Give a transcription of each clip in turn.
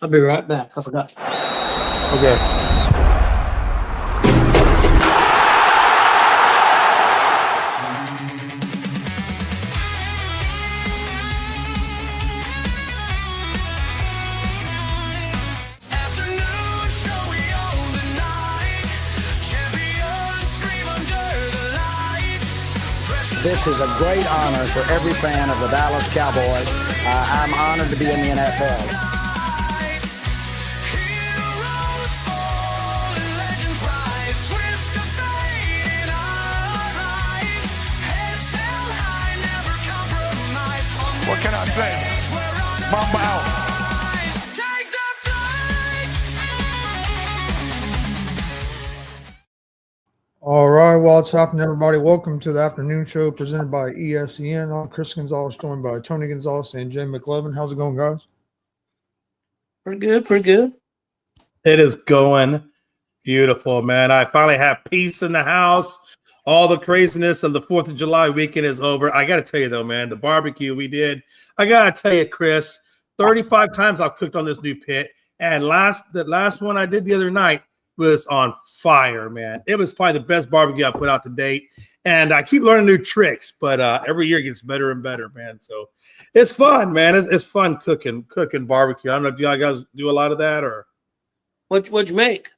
I'll be right back. I forgot. Okay. This is a great honor for every fan of the Dallas Cowboys. I'm honored to be in the NFL. What can I say? Mamba out. All right, well, what's happening, everybody? Welcome to the afternoon show presented by ESEN. I'm Chris Gonzalez, joined by Tony Gonzalez and Jay McLevin. How's it going, guys? Pretty good, pretty good. It is going beautiful, man. I finally have peace in the house. All the craziness of the 4th of July weekend is over. I got to tell you, though, man, the barbecue we did, I got to tell you, Chris, 35 times I've cooked on this new pit. And the last one I did the other night was on fire, man. It was probably the best barbecue I put out to date. And I keep learning new tricks, but every year it gets better and better, man. So it's fun, man. It's fun cooking barbecue. I don't know if y'all guys do a lot of that or. What'd you make?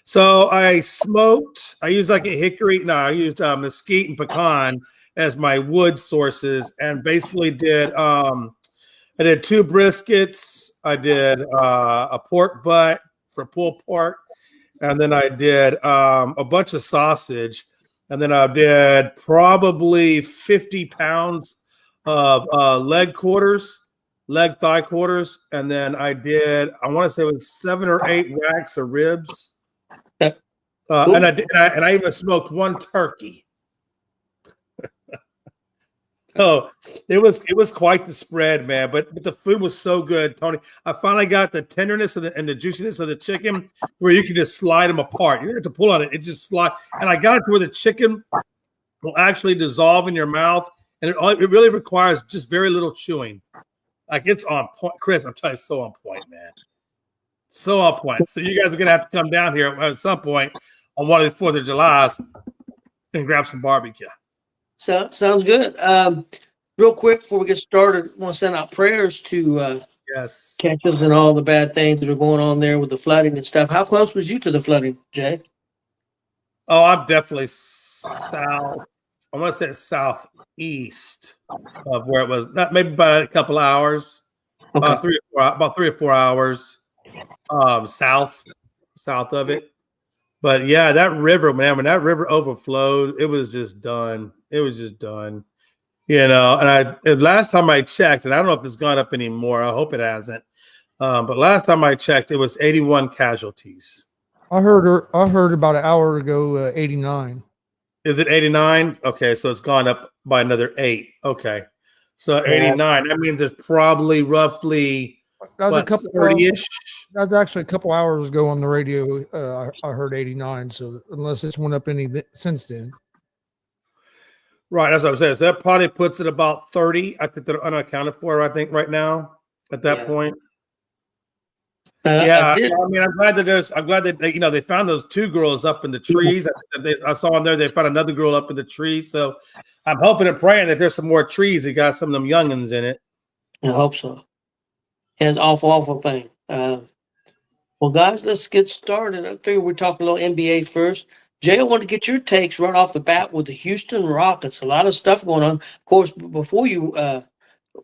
So I smoked. I used like a hickory. No, I used mesquite and pecan as my wood sources, and basically I did 2 briskets. I did a pork butt for pulled pork, and then I did a bunch of sausage, and then I did probably 50 pounds of leg thigh quarters, and then I want to say it was 7 or 8 racks of ribs. Cool. And I even smoked 1 turkey. Oh, it was quite the spread, man. But the food was so good, Tony. I finally got the tenderness and the juiciness of the chicken where you can just slide them apart. You don't have to pull on it; it just slide. And I got it to where the chicken will actually dissolve in your mouth, and it really requires just very little chewing. Like it's on point, Chris. I'm telling you, so on point, man. So on point. So you guys are gonna have to come down here at some point on one of these 4th of Julys and grab some barbecue. So sounds good. Real quick before we get started, I want to send out prayers to Yes. Catches and all the bad things that are going on there with the flooding and stuff. How close was you to the flooding, Jay? Oh, I'm definitely south. I want to say southeast of where it was. Not maybe about a couple hours. Okay. About 3 or 4 hours south of it. But yeah, that river, man, when that river overflowed, it was just done. It was just done. You know, and last time I checked, and I don't know if it's gone up anymore. I hope it hasn't. But last time I checked, it was 81 casualties. I heard about an hour ago, 89. Is it 89? Okay, so it's gone up by another 8. Okay. So 89. That means there's probably roughly That was a couple 30-ish. That was actually a couple hours ago on the radio. I heard 89. So unless it's went up any since then. Right, that's what I'm saying. So that probably puts it about 30. I think they're unaccounted for, I think, right now at that point. Yeah, I mean, I'm glad that they found those 2 girls up in the trees. I saw on there they found another girl up in the tree. So I'm hoping and praying that there's some more trees that got some of them youngins in it. I hope so. Yeah, it's an awful thing. Well, guys, let's get started. I figure we're talking a little NBA first. Jay, I want to get your takes right off the bat with the Houston Rockets. A lot of stuff going on. Of course, before you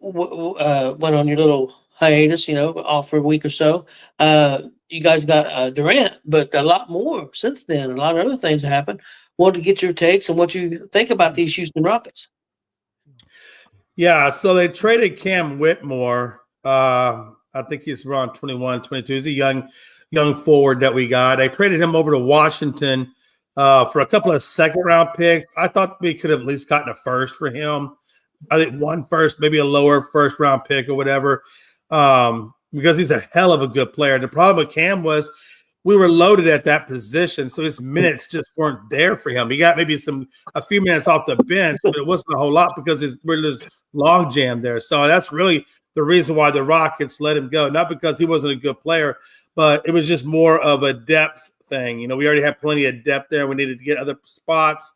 went on your little hiatus, off for a week or so, you guys got Durant, but a lot more since then. A lot of other things have happened. Wanted to get your takes and what you think about these Houston Rockets. Yeah, so they traded Cam Whitmore. I think he's around 21, 22. He's a young forward that we got. They traded him over to Washington for a couple of second-round picks. I thought we could have at least gotten a first for him. I think 1 first, maybe a lower first-round pick or whatever, because he's a hell of a good player. The problem with Cam was we were loaded at that position, so his minutes just weren't there for him. He got maybe a few minutes off the bench, but it wasn't a whole lot because we're just log jam there. So that's really the reason why the Rockets let him go. Not because he wasn't a good player, but it was just more of a depth thing. We already had plenty of depth there. We needed to get other spots.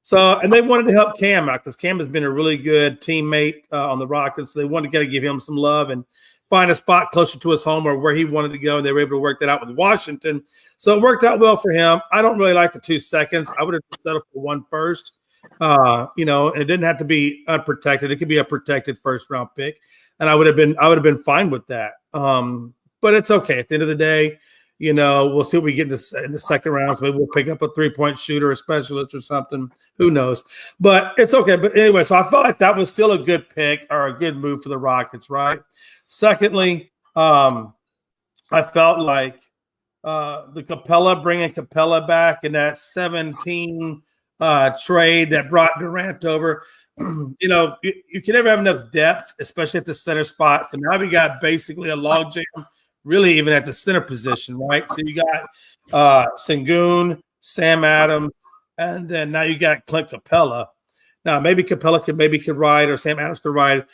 So, and they wanted to help Cam out because Cam has been a really good teammate on the Rockets. So they wanted to give him some love and find a spot closer to his home or where he wanted to go. And they were able to work that out with Washington. So it worked out well for him. I don't really like the 2 seconds. I would have settled for 1 first. And it didn't have to be unprotected. It could be a protected first round pick. And I would have been fine with that. But it's okay. At the end of the day, we'll see what we get in the second round. So maybe we'll pick up a 3-point shooter, a specialist or something. Who knows? But it's okay. But anyway, so I felt like that was still a good pick or a good move for the Rockets, right? Secondly, I felt like bringing Capella back in that 17 trade that brought Durant over. You can never have enough depth, especially at the center spot. So now we got basically a logjam. Really, even at the center position, right? So you got Sengun, Sam Adams, and then now you got Clint Capella. Now maybe Capella could ride, or Sam Adams could ride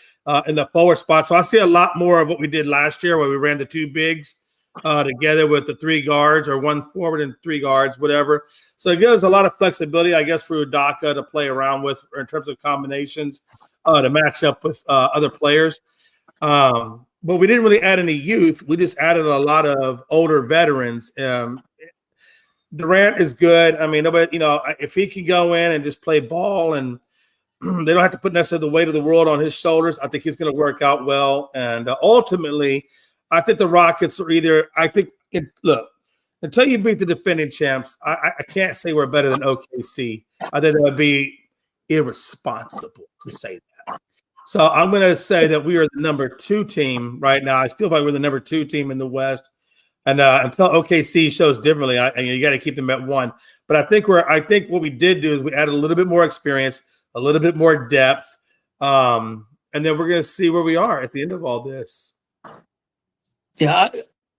in the forward spot. So I see a lot more of what we did last year, where we ran the 2 bigs together with the 3 guards, or 1 forward and 3 guards, whatever. So it gives a lot of flexibility, I guess, for Udoka to play around with in terms of combinations to match up with other players. But we didn't really add any youth. We just added a lot of older veterans. Durant is good. I mean, nobody, if he can go in and just play ball and they don't have to put necessarily the weight of the world on his shoulders, I think he's going to work out well. And ultimately, I think the Rockets are look, until you beat the defending champs, I can't say we're better than OKC. I think that would be irresponsible to say that. So I'm going to say that we are the number 2 team right now. I still feel like we're the number 2 team in the West. And until OKC shows differently, you got to keep them at 1. But I think what we did do is we added a little bit more experience, a little bit more depth, and then we're going to see where we are at the end of all this. Yeah,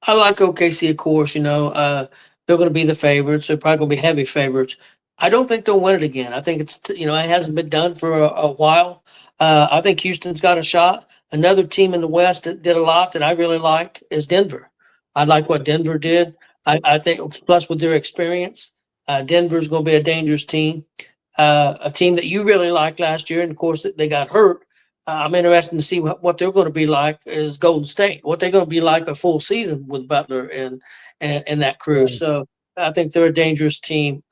I like OKC, of course. They're going to be the favorites. They're probably going to be heavy favorites. I don't think they'll win it again. I think it hasn't been done for a while. I think Houston's got a shot. Another team in the West that did a lot that I really liked is Denver. I like what Denver did. I think, plus with their experience, Denver's going to be a dangerous team. A team that you really liked last year, and of course they got hurt. I'm interested to see what they're going to be like is Golden State. What they're going to be like a full season with Butler and that crew. So I think they're a dangerous team.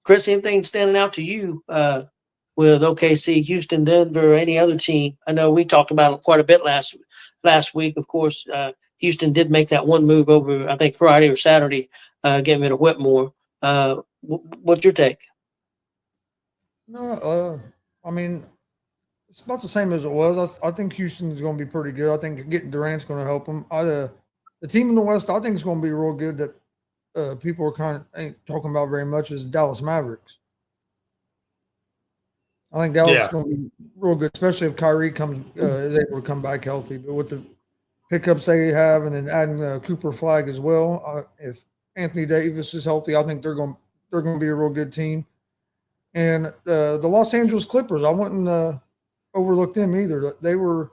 Chris, anything standing out to you with OKC, Houston, Denver, or any other team? I know we talked about it quite a bit last week. Of course, Houston did make that one move over, I think, Friday or Saturday, getting rid of Whitmore. What's your take? No, I mean, it's about the same as it was. I think Houston is going to be pretty good. I think getting Durant's going to help them. The team in the West, I think is going to be real good that people are ain't talking about very much is Dallas Mavericks. I think Dallas is going to be real good, especially if Kyrie is able to come back healthy. But with the pickups they have, and then adding Cooper Flag as well, if Anthony Davis is healthy, I think they're going to be a real good team. And the Los Angeles Clippers, I wouldn't overlook them either. They were,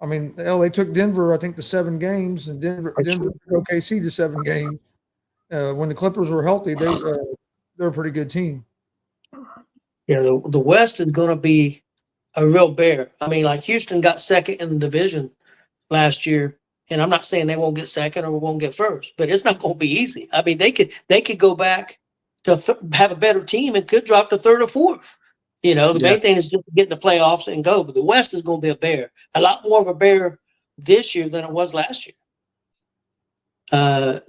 they took Denver, I think, to 7 games, and Denver took OKC to 7 games. When the Clippers were healthy, they're a pretty good team. Yeah, the West is going to be a real bear. Like Houston got second in the division last year, and I'm not saying they won't get second or won't get first, but it's not going to be easy. They could go back to have a better team and could drop to 3rd or 4th. The main thing is just to get in the playoffs and go. But the West is going to be a bear, a lot more of a bear this year than it was last year.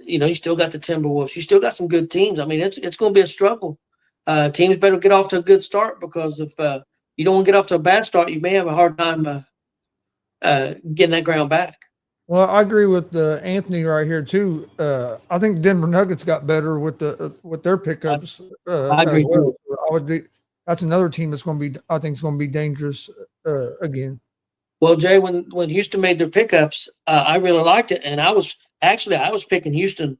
You still got the Timberwolves. You still got some good teams. It's going to be a struggle. Teams better get off to a good start, because if you don't want to get off to a bad start, you may have a hard time getting that ground back. Well, I agree with Anthony right here too. I think Denver Nuggets got better with their pickups. I agree. As well. That's another team that's going to be, I think, is going to be dangerous again. Well, Jay, when Houston made their pickups, I really liked it, and I was picking Houston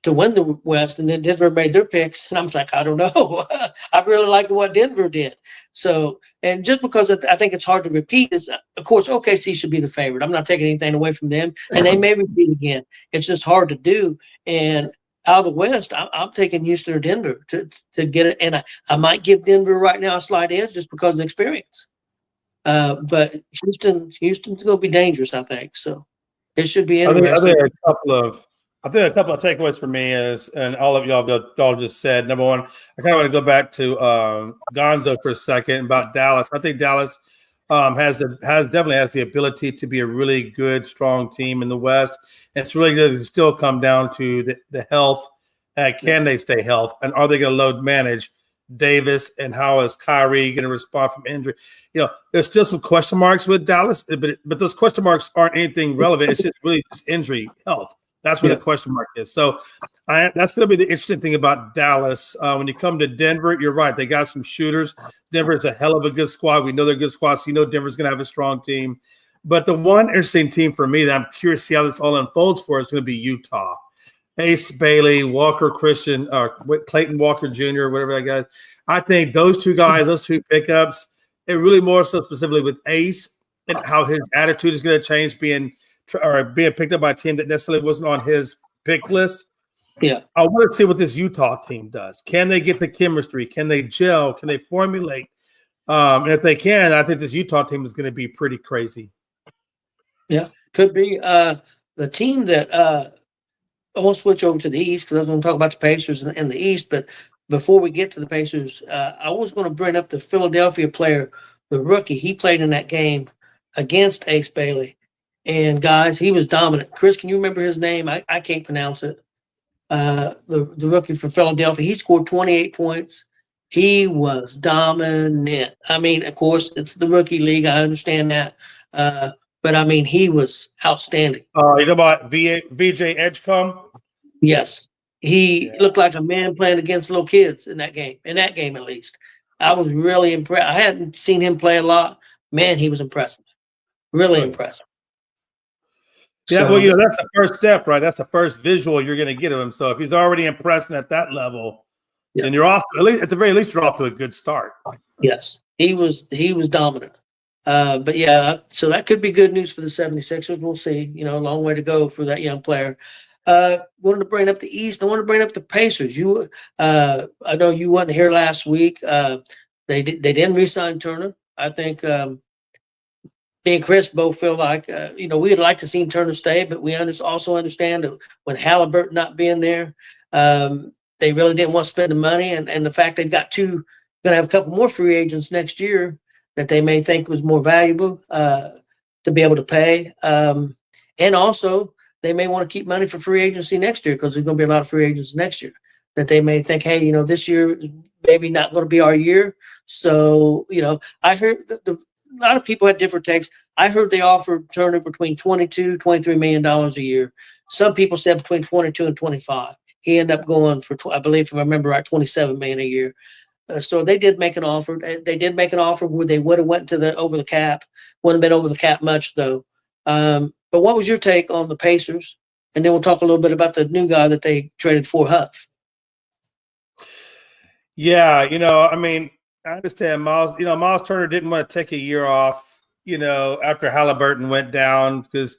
to win the West, and then Denver made their picks, and I'm like, I don't know. I really like what Denver did. So, and just because I think it's hard to repeat is, of course, OKC should be the favorite. I'm not taking anything away from them, and they may repeat again. It's just hard to do. And out of the West, I'm taking Houston or Denver to get it, and I might give Denver right now a slight edge just because of the experience. But Houston's going to be dangerous, I think. So it should be interesting. I think a couple of takeaways for me is, and all of y'all just said. Number one, I kind of want to go back to Gonzo for a second about Dallas. I think Dallas definitely has the ability to be a really good, strong team in the West. And it's really going to still come down to the health. Can they stay healthy? And are they going to load manage Davis? And how is Kyrie going to respond from injury? There's still some question marks with Dallas, but those question marks aren't anything relevant. It's just really just injury health. That's where the question mark is. So that's going to be the interesting thing about Dallas. When you come to Denver, you're right. They got some shooters. Denver is a hell of a good squad. We know they're a good squad, so Denver's going to have a strong team. But the one interesting team for me that I'm curious to see how this all unfolds for is going to be Utah. Ace Bailey, Walker Christian, or Clayton Walker Jr., whatever that guy. I think those two guys, those two pickups, it really more so specifically with Ace and how his attitude is going to change being picked up by a team that necessarily wasn't on his pick list. Yeah. I want to see what this Utah team does. Can they get the chemistry? Can they gel? Can they formulate? And if they can, I think this Utah team is going to be pretty crazy. Yeah, could be. The team that I won't switch over to the East because I'm going to talk about the Pacers in the East. But before we get to the Pacers, I was going to bring up the Philadelphia player, the rookie. He played in that game against Ace Bailey. And guys, he was dominant. Chris, can you remember his name? I can't pronounce it. The rookie from Philadelphia, he scored 28 points. He was dominant. I mean, of course, it's the rookie league. I understand that. But I mean, he was outstanding. You talking about VJ Edgecombe? Yes. He looked like a man playing against little kids in that game, at least. I was really impressed. I hadn't seen him play a lot. Man, he was impressive. Really impressive. Yeah, well, that's the first step, right? That's the first visual you're going to get of him. So if he's already impressing at that level, then you're off. At the very least, you're off to a good start. Yes, he was dominant. But yeah, so that could be good news for the 76ers. We'll see. A long way to go for that young player. Wanted to bring up the East. I want to bring up the Pacers. I know you weren't here last week. They didn't re-sign Turner. I think. Me and Chris both feel like, we'd like to see Turner stay, but we also understand that with Halliburton not being there, they really didn't want to spend the money. And the fact they've got going to have a couple more free agents next year that they may think was more valuable to be able to pay. And also, they may want to keep money for free agency next year because there's going to be a lot of free agents next year that they may think, hey, this year maybe not going to be our year. So, I heard a lot of people had different takes. I heard they offered Turner between $22-23 million a year. Some people said between 22 and 25. He ended up going for, I believe, if I remember right, $27 million a year. So they did make an offer. They did make an offer where they would have went to over the cap. Wouldn't have been over the cap much though. But what was your take on the Pacers? And then we'll talk a little bit about the new guy that they traded for, Huff. Yeah, I mean, I understand Miles Turner didn't want to take a year off, after Halliburton went down because,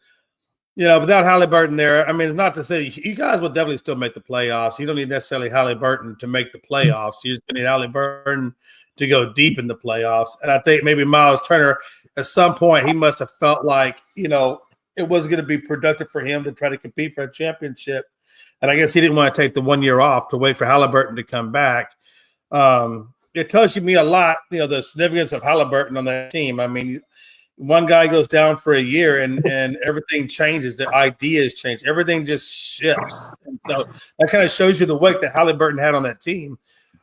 without Halliburton there, I mean, it's not to say you guys will definitely still make the playoffs. You don't need necessarily Halliburton to make the playoffs. You just need Halliburton to go deep in the playoffs. And I think maybe Miles Turner, at some point, he must have felt like, it wasn't going to be productive for him to try to compete for a championship. And I guess he didn't want to take the 1 year off to wait for Halliburton to come back. It tells me a lot, the significance of Halliburton on that team. I mean, one guy goes down for a year and everything changes. The ideas change. Everything just shifts. And so that kind of shows you the weight that Halliburton had on that team.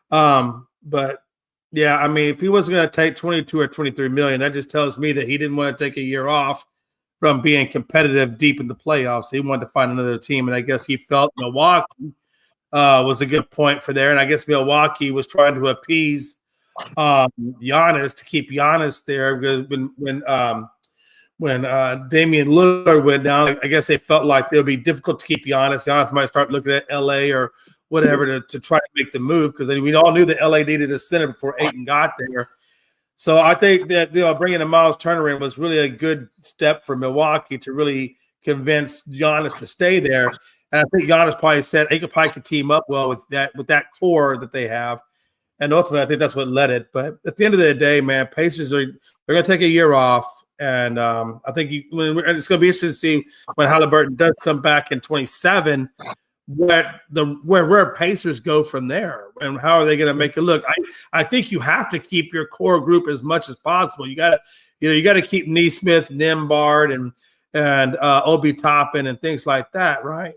But, yeah, I mean, if he wasn't going to take 22 or 23 million, that just tells me that he didn't want to take a year off from being competitive deep in the playoffs. He wanted to find another team, and I guess he felt Milwaukee was a good point for there. And I guess Milwaukee was trying to appease Giannis to keep Giannis there because when Damian Lillard went down, I guess they felt like it would be difficult to keep Giannis. Giannis might start looking at LA or whatever to try to make the move, because we all knew that LA needed a center before Ayton got there. So I think that bringing in Miles Turner in was really a good step for Milwaukee to really convince Giannis to stay there. And I think Giannis probably said he could team up well with that core that they have. And ultimately, I think that's what led it. But at the end of the day, man, Pacers they're going to take a year off. And I think it's going to be interesting to see when Halliburton does come back in 27, where Pacers go from there, and how are they going to make it look. I think you have to keep your core group as much as possible. You got to keep Nesmith, Nembhard, and Obi Toppin and things like that, right?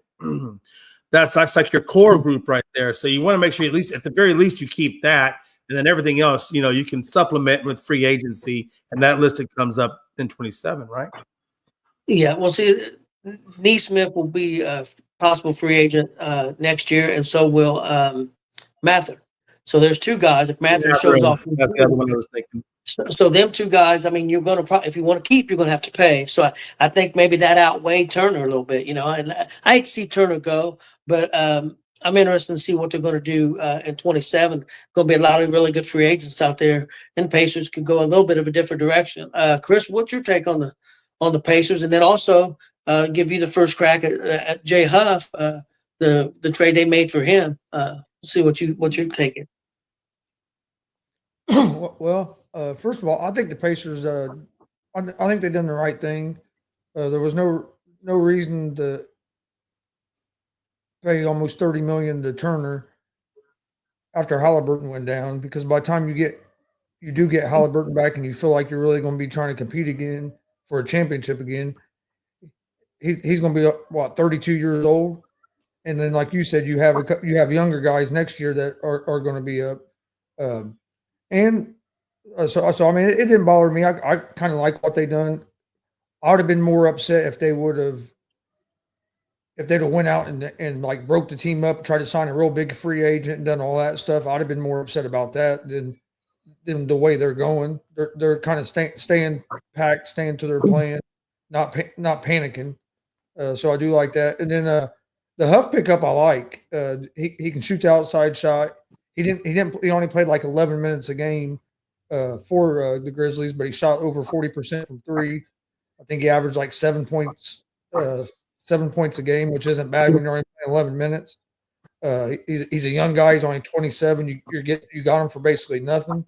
That's like your core group right there. So you want to make sure at the very least you keep that, and then everything else, you can supplement with free agency, and that list comes up in 27, right? Yeah, well, see, Nesmith will be a possible free agent next year, and so will Mather. So there's two guys. If Mather shows off, that's the other one I was thinking. So them two guys, I mean, you're going to if you want to keep, you're going to have to pay. So I think maybe that outweighed Turner a little bit, and I hate to see Turner go, but I'm interested to see what they're going to do in 27. Going to be a lot of really good free agents out there, and Pacers could go a little bit of a different direction. Chris, what's your take on the Pacers? And then also give you the first crack at Jay Huff, the trade they made for him. See what you're taking. Well, first of all, I think the Pacers. I think they've done the right thing. There was no reason to pay almost $30 million to Turner after Halliburton went down, because by the time you do get Halliburton back, and you feel like you're really going to be trying to compete again for a championship again, he's going to be 32 years old, and then like you said, you have younger guys next year that are going to be up. So I mean, it didn't bother me. I kind of like what they done. I would have been more upset if they'd have went out and like broke the team up, tried to sign a real big free agent and done all that stuff. I'd have been more upset about that than the way they're going. They're kind of staying packed, staying to their plan, not panicking. So I do like that. And then the Huff pickup I like. He can shoot the outside shot. He only played like 11 minutes a game for the Grizzlies, but he shot over 40% from three. I think he averaged like 7 points a game, which isn't bad when you're only playing 11 minutes. He's a young guy. He's only 27. You got him for basically nothing.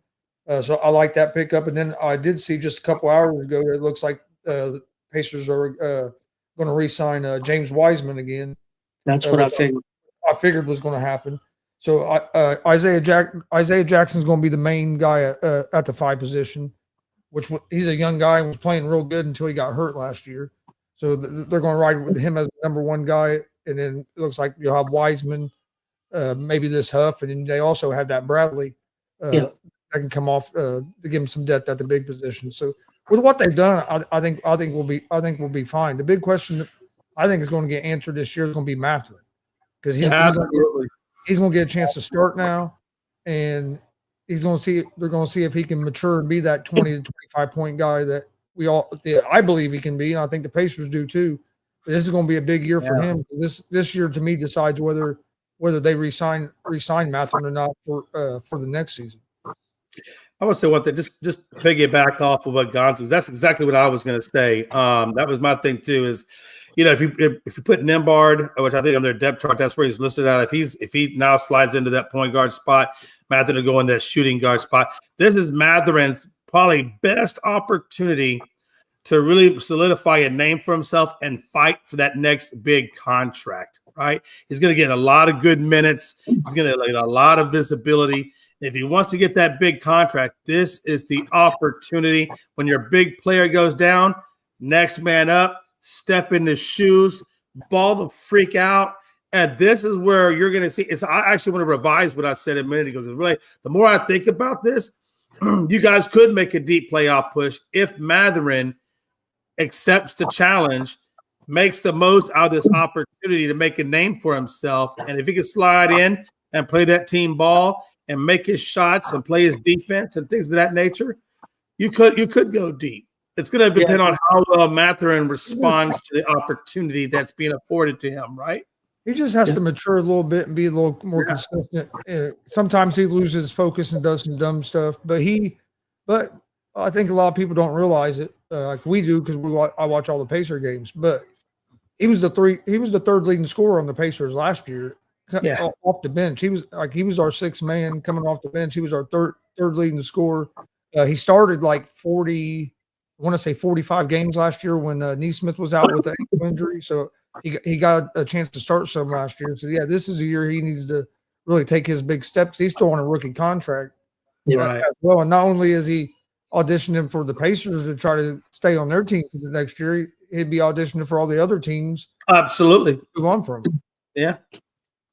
So I like that pickup. And then I did see just a couple hours ago that it looks like the Pacers are going to re-sign James Wiseman again. That's what I figured. I figured was going to happen. So Isaiah Jackson's going to be the main guy at the 5 position, which he's a young guy and was playing real good until he got hurt last year. So they're going to ride with him as the number 1 guy, and then it looks like you'll have Wiseman, maybe this Huff, and then they also have that Bradley that can come off to give him some depth at the big position. So with what they've done, I think we'll be fine. The big question I think is going to get answered this year is going to be Mathurin, because he's going to get a chance to start now, and they're going to see if he can mature and be that 20 to 25 point guy that I believe he can be, and I think the Pacers do too. But this is going to be a big year for him. This year, to me, decides whether they re-sign Mathurin or not for the next season. I would say one thing, just piggyback off of what Gonzalez. That's exactly what I was going to say. That was my thing too. Is if you put Nembhard, which I think on their depth chart, that's where he's listed out. If he now slides into that point guard spot, Mathurin will go in that shooting guard spot. This is Mathurin's probably best opportunity to really solidify a name for himself and fight for that next big contract, right? He's going to get a lot of good minutes. He's going to get a lot of visibility. If he wants to get that big contract, this is the opportunity. When your big player goes down, next man up, step in the shoes, ball the freak out. And this is where you're going to see. I actually want to revise what I said a minute ago, because really, the more I think about this, you guys could make a deep playoff push if Mathurin accepts the challenge, makes the most out of this opportunity to make a name for himself. And if he can slide in and play that team ball and make his shots and play his defense and things of that nature, you could go deep. It's going to depend on how well Matherin responds to the opportunity that's being afforded to him, right? He just has to mature a little bit and be a little more consistent. Sometimes he loses focus and does some dumb stuff, but I think a lot of people don't realize it, like we do, because I watch all the Pacer games. But he was the third leading scorer on the Pacers last year, off the bench. He was our sixth man coming off the bench. He was our third leading scorer. He started like 45 games last year when Neesmith was out with the ankle injury. So he got a chance to start some last year. So yeah, this is a year he needs to really take his big step because he's still on a rookie contract. Right. Well, and not only is he auditioning for the Pacers to try to stay on their team for the next year, he'd be auditioning for all the other teams. Absolutely. Move on from him. Yeah.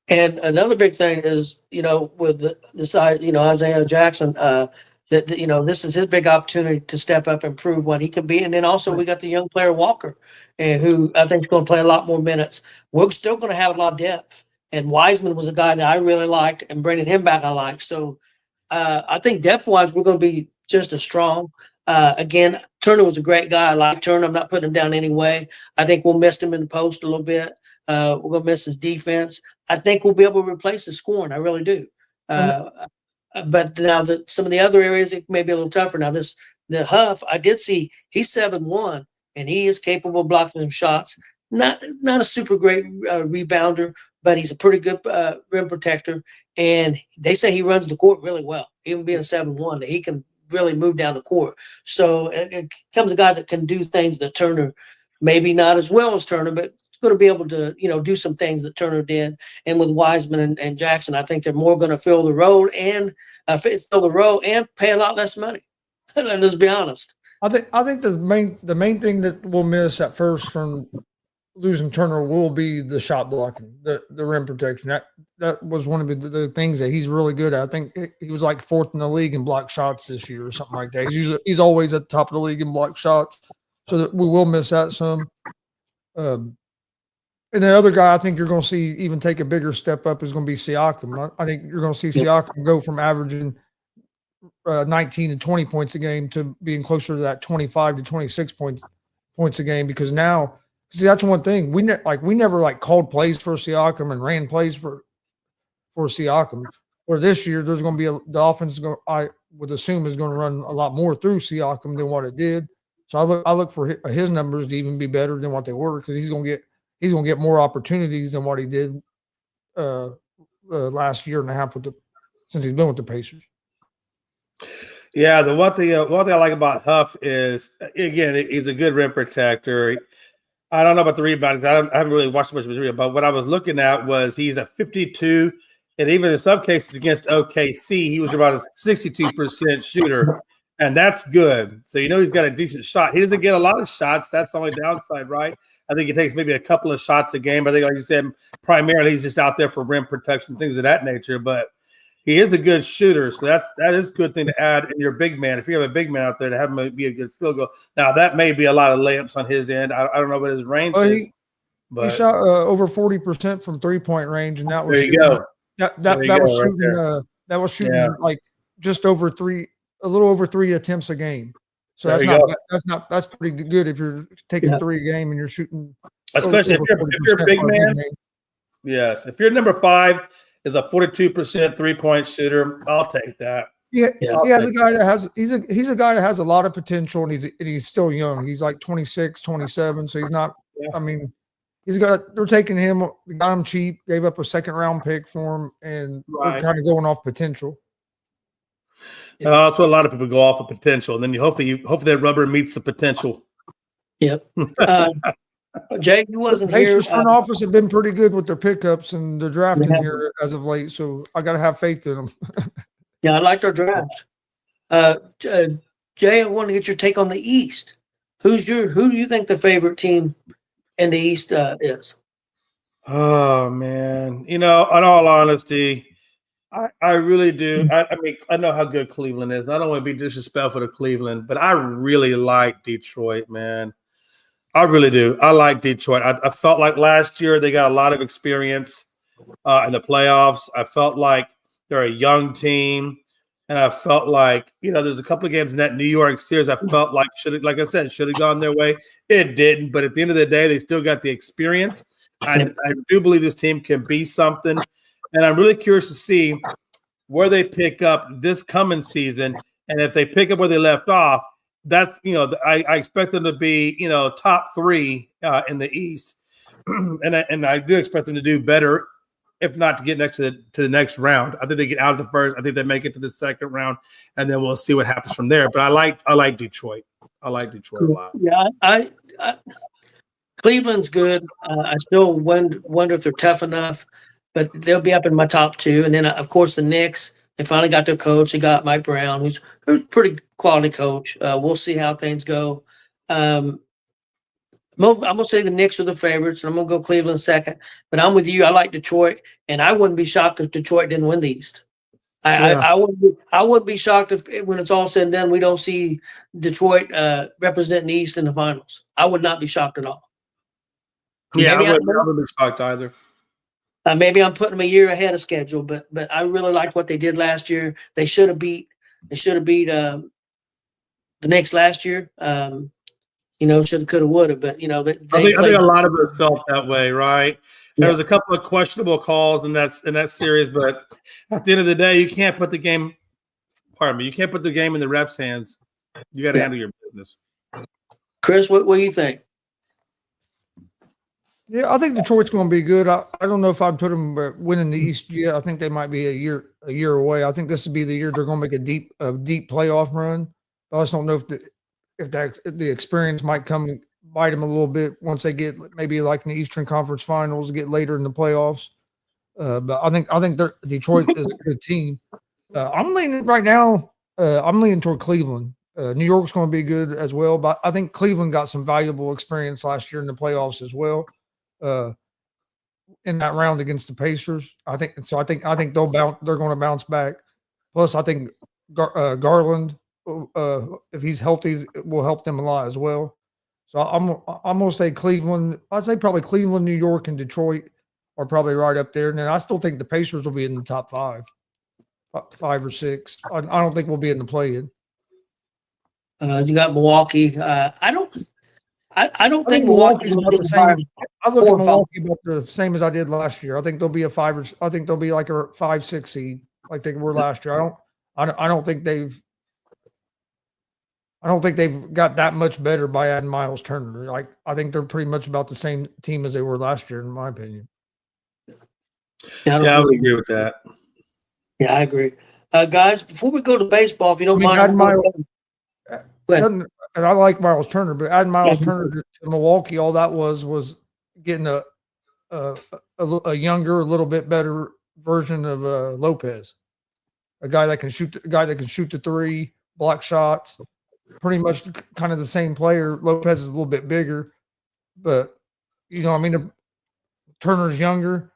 And another big thing is, with this, Isaiah Jackson, that this is his big opportunity to step up and prove what he can be. And then also we got the young player Walker, who I think is going to play a lot more minutes. We're still going to have a lot of depth. And Wiseman was a guy that I really liked, and bringing him back I like. So I think depth-wise we're going to be just as strong. Again, Turner was a great guy. I like Turner. I'm not putting him down anyway. I think we'll miss him in the post a little bit. We're going to miss his defense. I think we'll be able to replace his scoring. I really do. But now some of the other areas, it may be a little tougher. Now the Huff, I did see he's 7'1", and he is capable of blocking some shots. Not a super great rebounder, but he's a pretty good rim protector. And they say he runs the court really well, even being 7'1", that he can really move down the court. So it comes a guy that can do things that Turner maybe not as well as Turner, but going to be able to, do some things that Turner did. And with Wiseman and Jackson, I think they're more going to fill the role and pay a lot less money. Let's be honest. I think the main thing that we'll miss at first from losing Turner will be the shot blocking, the rim protection. That was one of the things that he's really good at. I think he was like fourth in the league in block shots this year or something like that. He's always at the top of the league in block shots, so that we will miss that some. And the other guy I think you're going to see even take a bigger step up is going to be Siakam. I think you're going to see Siakam go from averaging 19 to 20 points a game to being closer to that 25 to 26 points a game, because now, see, that's one thing. We never called plays for Siakam and ran plays for Siakam. Or this year, there's going to be the offense I would assume is going to run a lot more through Siakam than what it did. So I look for his numbers to even be better than what they were, because he's going to get more opportunities than what he did last year and a half since he's been with the Pacers. Yeah, the one thing I like about Huff is, again, he's a good rim protector. I don't know about the rebounding. I haven't really watched much of his rebound, but what I was looking at was he's a 52, and even in some cases against OKC, he was about a 62% shooter, and that's good. So he's got a decent shot. He doesn't get a lot of shots. That's the only downside, right? I think he takes maybe a couple of shots a game. I think, like you said, primarily he's just out there for rim protection, things of that nature. But he is a good shooter, so that is a good thing to add in your big man. If you have a big man out there, to have him be a good field goal. Now, that may be a lot of layups on his end. I don't know what his range is. But he shot over 40% from 3-point range, and that was there you go. That was shooting like just over a little over 3 attempts a game. So that's pretty good if you're taking 3 a game and you're shooting. Especially if you're a big man. Yes, if you're number 5 is a 42% 3-point shooter, I'll take that. Yeah, he has a guy that has he's a guy that has a lot of potential, and he's still young. He's like 26, 27, so he's not. Yeah. I mean, they're taking him, got him cheap, gave up a 2nd-round pick for him, and they're kind of going off potential. That's what a lot of people go off of potential, and then you hope that rubber meets the potential. Yep. Jay, you wasn't here. Pacers front office have been pretty good with their pickups and their drafting here as of late, so I got to have faith in them. Yeah, I liked our draft. Jay, I want to get your take on the East. Who do you think the favorite team in the East is? Oh man, in all honesty, I really do. I mean, I know how good Cleveland is. I don't want to be disrespectful to Cleveland, but I really like Detroit, man. I really do. I like Detroit. I felt like last year they got a lot of experience in the playoffs. I felt like they're a young team. And I felt like, there's a couple of games in that New York series I felt like should have gone their way. It didn't, but at the end of the day, they still got the experience. I do believe this team can be something, and I'm really curious to see where they pick up this coming season. And if they pick up where they left off, that's I expect them to be top 3 in the East, and I do expect them to do better, if not to get next to the next round. I think they get out of the first. I think they make it to the second round, and then we'll see what happens from there. But I like Detroit. I like Detroit a lot. Yeah, I Cleveland's good. I still wonder if they're tough enough, but they'll be up in my top 2. And then, of course, the Knicks. They finally got their coach. They got Mike Brown, who's a pretty quality coach. We'll see how things go. I'm gonna say the Knicks are the favorites, and I'm gonna go Cleveland second. But I'm with you. I like Detroit, and I wouldn't be shocked if Detroit didn't win the East. I wouldn't be shocked if when it's all said and done, we don't see Detroit representing the East in the finals. I would not be shocked at all. Yeah, I wouldn't be shocked either. Maybe I'm putting them a year ahead of schedule, but I really like what they did last year. They should have beat the Knicks last year. Should have, could have, would have, but I think a lot of us felt that way, right? There was a couple of questionable calls in that series, but at the end of the day, you can't put the game. Pardon me, you can't put the game in the refs' hands. You got to handle your business. Chris, what do you think? Yeah, I think Detroit's going to be good. I don't know if I'd put them winning the East yet. I think they might be a year away. I think this would be the year they're going to make a deep playoff run. I just don't know if the experience might come bite them a little bit once they get maybe like in the Eastern Conference Finals, get later in the playoffs. But I think Detroit is a good team. I'm leaning right now. I'm leaning toward Cleveland. New York's going to be good as well, but I think Cleveland got some valuable experience last year in the playoffs as well. In that round against the Pacers, I think they'll bounce. They're going to bounce back. Plus, I think Garland, if he's healthy, will help them a lot as well. So I'm going to say Cleveland. I'd say probably Cleveland, New York, and Detroit are probably right up there. And then I still think the Pacers will be in the top 5 or 6. I don't think we'll be in the play-in. You got Milwaukee. I don't think Milwaukee's about the same. I look at Milwaukee about the same as I did last year. I think they'll be a 5 I think they'll be like a 5-6 seed, like they were last year. I don't think they've got that much better by adding Miles Turner. Like I think they're pretty much about the same team as they were last year, in my opinion. Yeah, I would agree with that. Yeah, I agree. Guys, before we go to baseball, if you don't mind, and I like Miles Turner, but adding Miles Turner to Milwaukee, all that was getting a younger, a little bit better version of Lopez, a guy that can shoot the 3, block shots, pretty much kind of the same player. Lopez is a little bit bigger, but Turner's younger,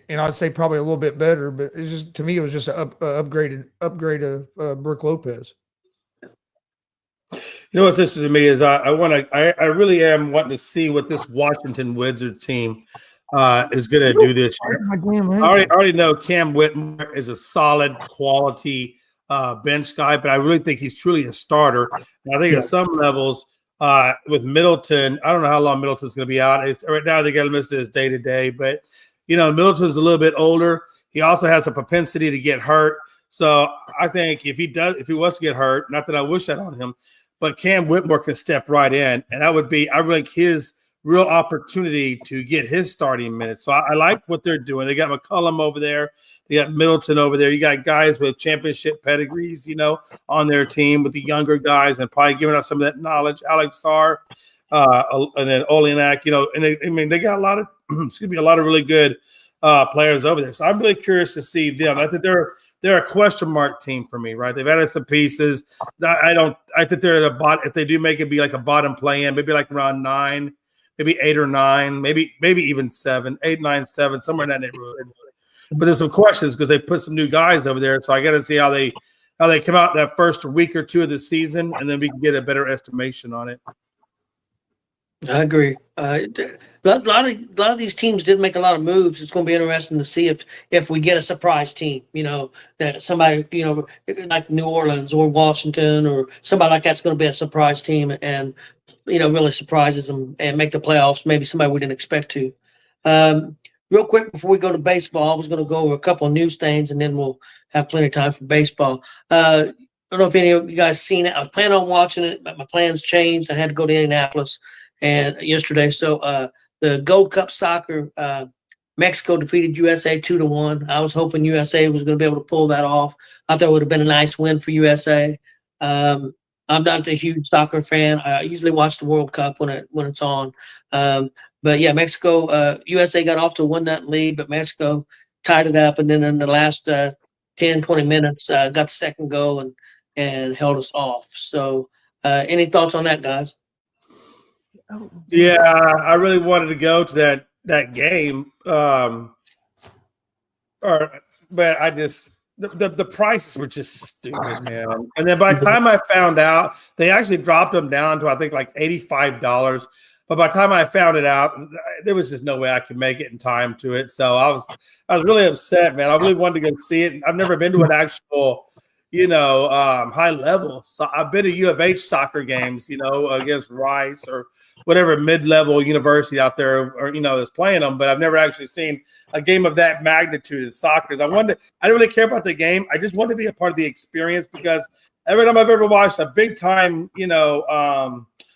and I'd say probably a little bit better. But it's just, to me, it was just an upgrade of Brook Lopez. What's interesting to me is I really am wanting to see what this Washington Wizards team is going to do this year. I already know Cam Whitmore is a solid quality bench guy, but I really think he's truly a starter. And I think at some levels with Middleton, I don't know how long Middleton's going to be out. Right now they got to miss his day-to-day, but Middleton's a little bit older. He also has a propensity to get hurt. So I think if he was to get hurt, not that I wish that on him, but Cam Whitmore can step right in, and I think his real opportunity to get his starting minutes. So I like what they're doing. They got McCollum over there. They got Middleton over there. You got guys with championship pedigrees, on their team with the younger guys and probably giving out some of that knowledge. Alex Sarr, and then Olenek, and they got a lot of really good players over there. So I'm really curious to see them. I think they're a question mark team for me, right? They've added some pieces. I think they're at a bottom. If they do make it be like a bottom play-in, maybe like around 9, maybe 8 or 9, maybe even 7, 8, 9, 7, somewhere in that neighborhood. But there's some questions because they put some new guys over there. So I got to see how they come out that first week or two of the season, and then we can get a better estimation on it. I agree. A lot of these teams did make a lot of moves. It's going to be interesting to see if we get a surprise team. That somebody like New Orleans or Washington or somebody like that's going to be a surprise team and really surprises them and make the playoffs. Maybe somebody we didn't expect to. Real quick before we go to baseball, I was going to go over a couple of news things and then we'll have plenty of time for baseball. I don't know if any of you guys seen it. I was planning on watching it, but my plans changed. I had to go to Indianapolis and yesterday. So the Gold Cup soccer, Mexico defeated USA 2-1. I was hoping USA was going to be able to pull that off. I thought it would have been a nice win for USA. I'm not a huge soccer fan. I usually watch the World Cup when it's on. But yeah, Mexico, USA got off to a 1-0 lead, but Mexico tied it up, and then in the last 10, 20 minutes, got the second goal and held us off. So, any thoughts on that, guys? Yeah, I really wanted to go to that game, but I just the prices were just stupid, man. And then by the time I found out, they actually dropped them down to I think like $85. But by the time I found it out, there was just no way I could make it in time to it. So I was really upset, man. I really wanted to go see it. I've never been to an actual, high level. So I've been to U of H soccer games, against Rice or whatever mid-level university out there, or that's playing them. But I've never actually seen a game of that magnitude in soccer. I didn't really care about the game. I just wanted to be a part of the experience because every time I've ever watched a big time,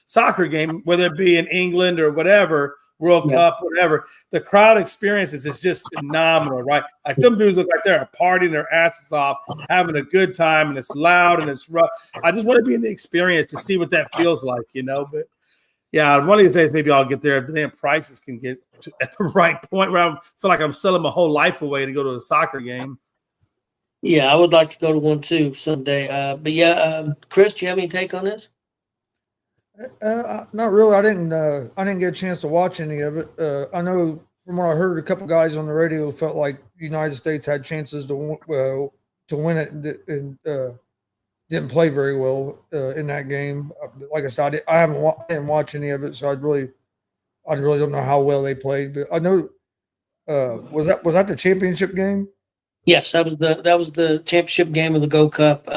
soccer game, whether it be in England or whatever, World Cup, whatever, the crowd experiences is just phenomenal, right? Like them dudes look like they're partying their asses off, having a good time, and it's loud and it's rough. I just want to be in the experience to see what that feels like, But yeah, one of these days maybe I'll get there if the damn prices can get at the right point where I feel like I'm selling my whole life away to go to a soccer game. Yeah, I would like to go to one too someday. But yeah, Chris, do you have any take on this? Not really. I didn't get a chance to watch any of it. I know from what I heard, a couple guys on the radio felt like the United States had chances to win it and didn't play very well in that game. Like I said, I didn't watch any of it, so I really don't know how well they played. But I know was that the championship game? Yes, that was the championship game of the Gold Cup.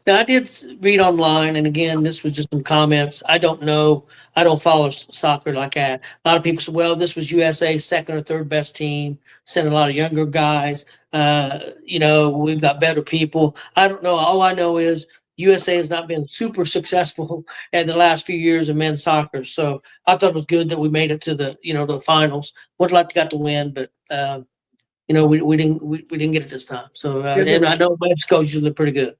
Now I did read online, and again, this was just some comments. I don't know. I don't follow soccer like that. A lot of people say, "Well, this was USA's second or third best team. Sent a lot of younger guys. We've got better people." I don't know. All I know is USA has not been super successful in the last few years in men's soccer. So I thought it was good that we made it to the finals. Would like to got to win, but we didn't get it this time. So and I know Mexico's usually pretty good.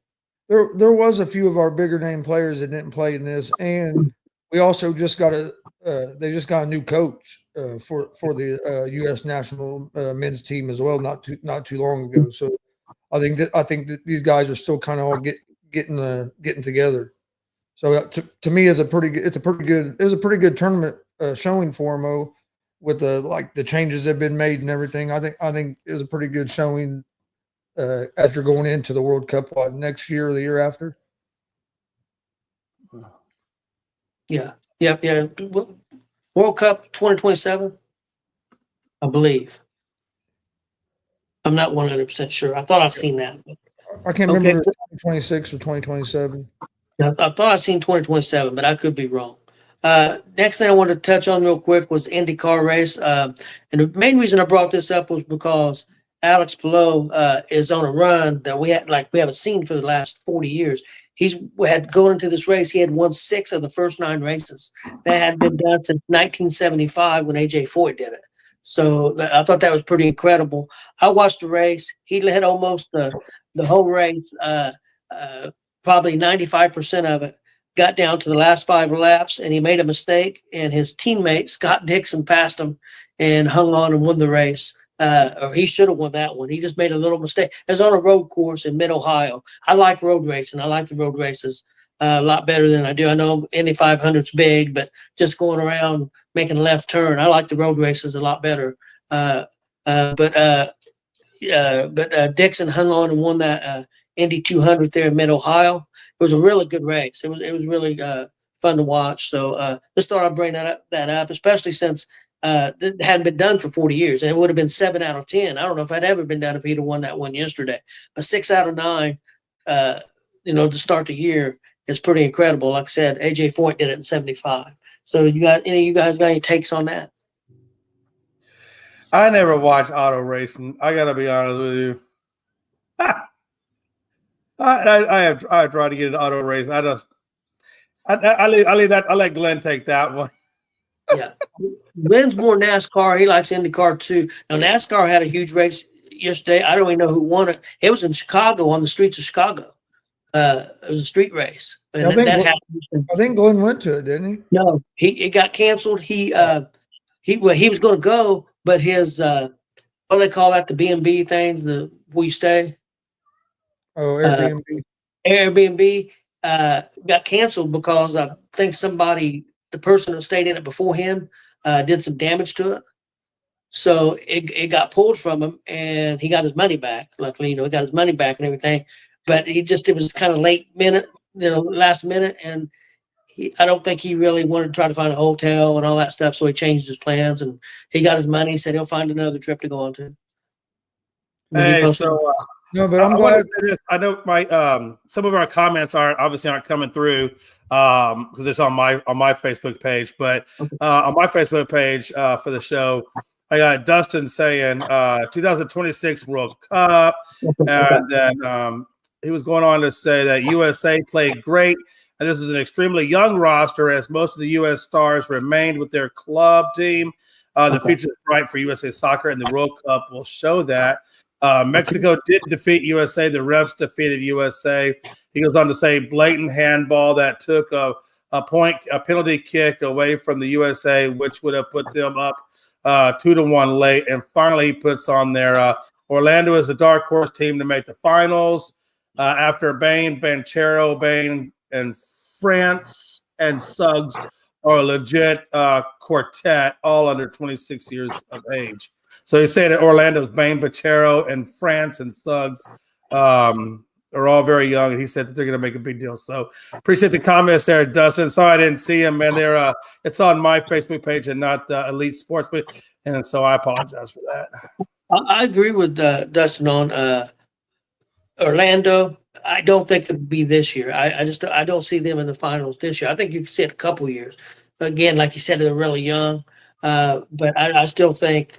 There was a few of our bigger name players that didn't play in this, and we also just got they just got a new coach for the U.S. national men's team as well, not too long ago. So I think that these guys are still kind of all getting together. So to me, it was a pretty good tournament showing for them with the changes that have been made and everything. I think it was a pretty good showing. As you're going into the World Cup next year or the year after? Yeah. World Cup 2027, I believe. I'm not 100% sure. I thought I'd seen that. I can't remember if it was 2026 or 2027. I thought I'd seen 2027, but I could be wrong. Next thing I wanted to touch on real quick was IndyCar race. And the main reason I brought this up was because Alex Palou is on a run that we haven't seen for the last 40 years. He's had going into this race. He had won 6 of the first 9 races. That had been done since 1975 when AJ Foyt did it. So I thought that was pretty incredible. I watched the race. He led almost the whole race, probably 95% of it. Got down to the last 5 laps, and he made a mistake. And his teammate Scott Dixon passed him and hung on and won the race. Or he should have won that one. He just made a little mistake. It was on a road course in mid-Ohio. I like road racing. I like the road races a lot better than I do. I know Indy 500's big, but just going around making a left turn, I like the road races a lot better. But Dixon hung on and won that Indy 200 there in mid-Ohio. It was a really good race. It was really fun to watch. So just thought I'd bring that up, especially since it hadn't been done for 40 years, and it would have been 7 out of 10. I don't know if I'd ever been done if he'd have won that one yesterday. But 6 out of 9, to start the year is pretty incredible. Like I said, AJ Foyt did it in 75. So you got you guys got any takes on that? I never watch auto racing. I gotta be honest with you. I have tried to get into auto racing. I leave that. I let Glenn take that one. Yeah. Glenn's more NASCAR. He likes IndyCar too. Now, NASCAR had a huge race yesterday. I don't even know who won it. It was in Chicago, on the streets of Chicago. It was a street race. And that happened. I think Glenn went to it, didn't he? No, it got canceled. He was going to go, but his what do they call that? The B&B things, the where you stay. Oh, Airbnb. Airbnb got canceled because I think the person that stayed in it before him, did some damage to it. So it got pulled from him, and he got his money back. Luckily, he got his money back and everything. But it was kind of last minute, and I don't think he really wanted to try to find a hotel and all that stuff. So he changed his plans, and he got his money. He said he'll find another trip to go on to. Hey, so No, but I'm glad. I know my some of our comments aren't coming through because it's on my Facebook page. But on my Facebook page for the show, I got Dustin saying 2026 World Cup, and then he was going on to say that USA played great, and this is an extremely young roster as most of the U.S. stars remained with their club team. The future is bright for USA Soccer, and the World Cup will show that. Mexico did defeat USA. The refs defeated USA. He goes on to say blatant handball that took a penalty kick away from the USA, which would have put them up 2-1 late. And finally, he puts on there Orlando is a dark horse team to make the finals. After Bain, Banchero, Bain, and France and Suggs are a legit quartet, all under 26 years of age. So he said that Orlando's Bain, Banchero, and France and Suggs are all very young, and he said that they're going to make a big deal. So appreciate the comments there, Dustin. Sorry I didn't see them, man. They're it's on my Facebook page and not Elite Sports, and so I apologize for that. I agree with Dustin on Orlando. I don't think it'll be this year. I don't see them in the finals this year. I think you can see it a couple years. Again, like you said, they're really young, but I still think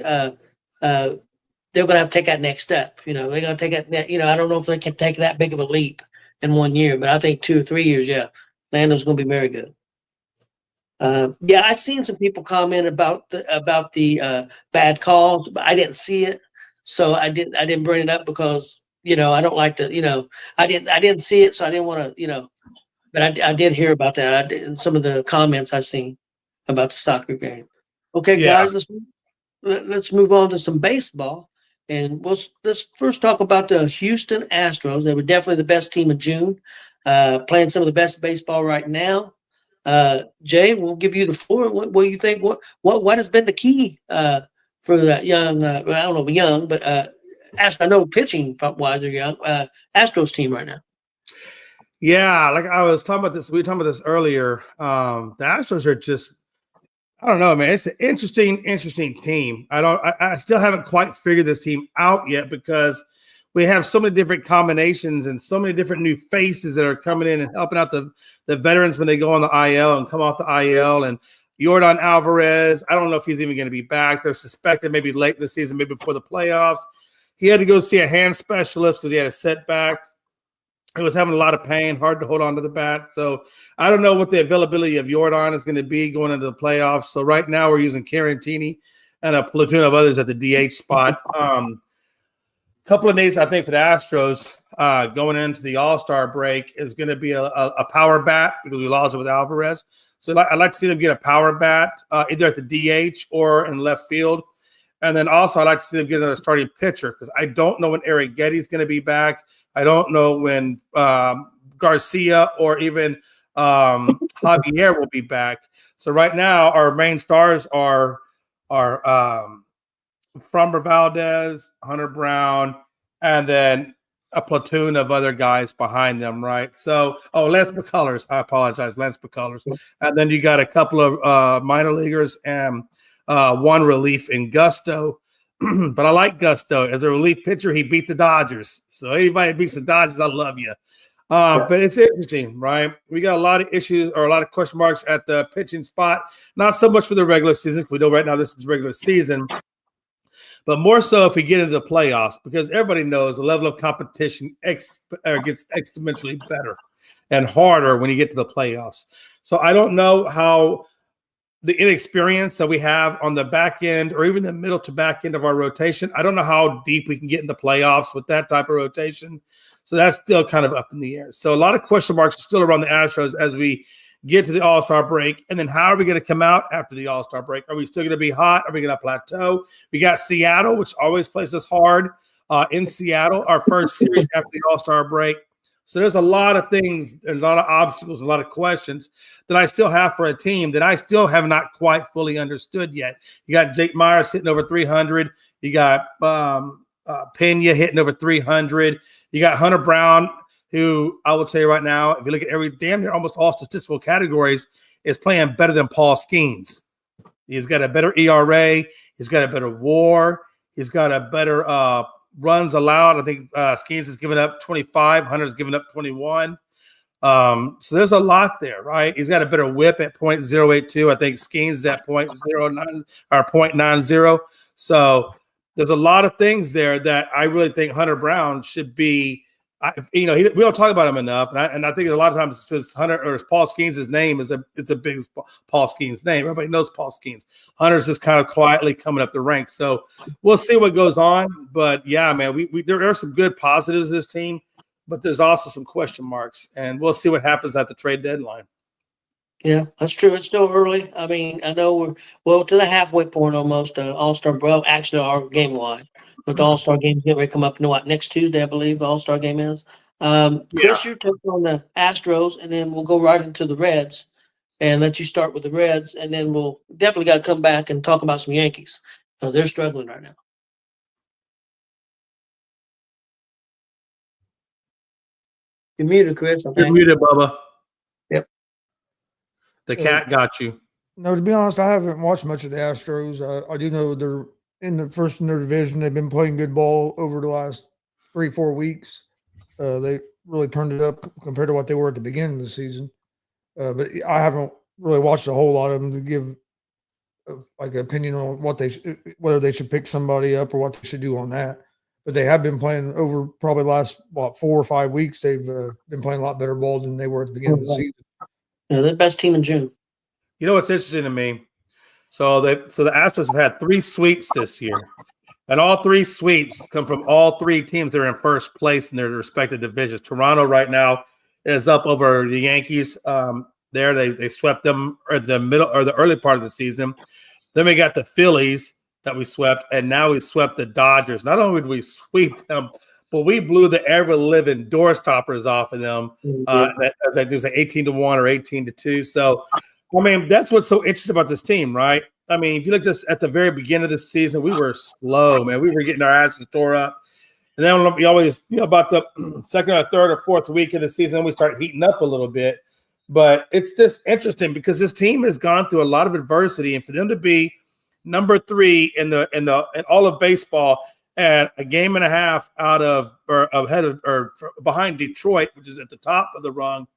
they're going to have to take that next step. They're going to take that. I don't know if they can take that big of a leap in 1 year, but I think 2 or 3 years, Orlando's going to be very good. I've seen some people comment about the bad calls, but I didn't see it, so I didn't bring it up because I don't like to I didn't see it, so I didn't want to but I did hear about that. In some of the comments I've seen about the soccer game. Okay, guys, let's move on to some baseball, and let's first talk about the Houston Astros. They were definitely the best team of June, playing some of the best baseball right now. Jay, we'll give you the floor. What do you think? What has been the key for that young? I don't know, young, but I know pitching wise are young. Astros team right now. Yeah, like I was talking about this. We were talking about this earlier. The Astros are just, I don't know, man. It's an interesting team. I still haven't quite figured this team out yet because we have so many different combinations and so many different new faces that are coming in and helping out the veterans when they go on the IL and come off the IL. And Yordan Alvarez, I don't know if he's even going to be back. They're suspected maybe late in the season, maybe before the playoffs. He had to go see a hand specialist because he had a setback. He was having a lot of pain, hard to hold on to the bat. So I don't know what the availability of Yordan is going to be going into the playoffs. So right now we're using Carantini and a platoon of others at the DH spot. Couple of names I think for the Astros going into the All-Star break is going to be a power bat because we lost it with Alvarez. So I'd like to see them get a power bat either at the DH or in left field. And then also I'd like to see them get another starting pitcher because I don't know when Eric Getty's going to be back. I don't know when Garcia or even Javier will be back. So right now our main stars are Framber Valdez, Hunter Brown, and then a platoon of other guys behind them, right? So, Lance McCullers. I apologize, Lance McCullers. And then you got a couple of minor leaguers and one relief in Gusto. But I like Gusto. As a relief pitcher, he beat the Dodgers. So anybody that beats the Dodgers, I love you. But it's interesting, right? We got a lot of issues or a lot of question marks at the pitching spot. Not so much for the regular season. We know right now this is regular season. But more so if we get into the playoffs, because everybody knows the level of competition gets exponentially better and harder when you get to the playoffs. So I don't know how the inexperience that we have on the back end or even the middle to back end of our rotation, I don't know how deep we can get in the playoffs with that type of rotation. So that's still kind of up in the air. So a lot of question marks are still around the Astros as we get to the All-Star break. And then how are we going to come out after the All-Star break? Are we still going to be hot? Are we going to plateau? We got Seattle, which always plays us hard in Seattle, our first series after the All-Star break. So there's a lot of things, a lot of obstacles, a lot of questions that I still have for a team that I still have not quite fully understood yet. You got Jake Myers hitting over 300. You got Pena hitting over 300. You got Hunter Brown, who I will tell you right now, if you look at every damn near almost all statistical categories, is playing better than Paul Skeens. He's got a better ERA. He's got a better WAR. He's got a better runs allowed. I think Skeens has given up 25. Hunter's given up 21. So there's a lot there, right? He's got a better whip at .082. I think Skeens is at .09 or .90. So there's a lot of things there that I really think Hunter Brown should be. We don't talk about him enough, and I think a lot of times it's just Hunter or Paul Skeens' name it's a big Paul Skeens name. Everybody knows Paul Skeens. Hunter's just kind of quietly coming up the ranks. So we'll see what goes on. But yeah, man, there are some good positives of this team, but there's also some question marks, and we'll see what happens at the trade deadline. Yeah, that's true. It's still early. I mean, I know we're to the halfway point almost. All-Star break, actually, our game wise, but the All-Star game getting ready to come up. Next Tuesday, I believe the All-Star game is. Chris, you touch on the Astros, and then we'll go right into the Reds, and let you start with the Reds, and then we'll definitely got to come back and talk about some Yankees because they're struggling right now. You're muted, Chris. Okay. You're muted, Bubba. Yep. The cat got you. No, to be honest, I haven't watched much of the Astros. I do know they're in their division. They've been playing good ball over the last 3-4 weeks. They really turned it up compared to what they were at the beginning of the season. But I haven't really watched a whole lot of them to give like an opinion on whether they should pick somebody up or what they should do on that. But they have been playing over probably last 4 or 5 weeks. They've been playing a lot better ball than they were at the beginning of the season. Yeah, they're the best team in June. You know what's interesting to me? So the Astros have had 3 sweeps this year, and all 3 sweeps come from all 3 teams that are in first place in their respective divisions. Toronto right now is up over the Yankees. They swept them in the middle or the early part of the season. Then we got the Phillies that we swept, and now we swept the Dodgers. Not only did we sweep them, but we blew the ever-living door stoppers off of them. That was like 18-1 or 18-2. So, I mean, that's what's so interesting about this team, right? I mean, if you look just at the very beginning of the season, we were slow, man. We were getting our asses tore up. And then we always, about the second or third or fourth week of the season, we start heating up a little bit. But it's just interesting because this team has gone through a lot of adversity, and for them to be number 3 in all of baseball and a game and a half out of or ahead of or behind Detroit, which is at the top of the rung.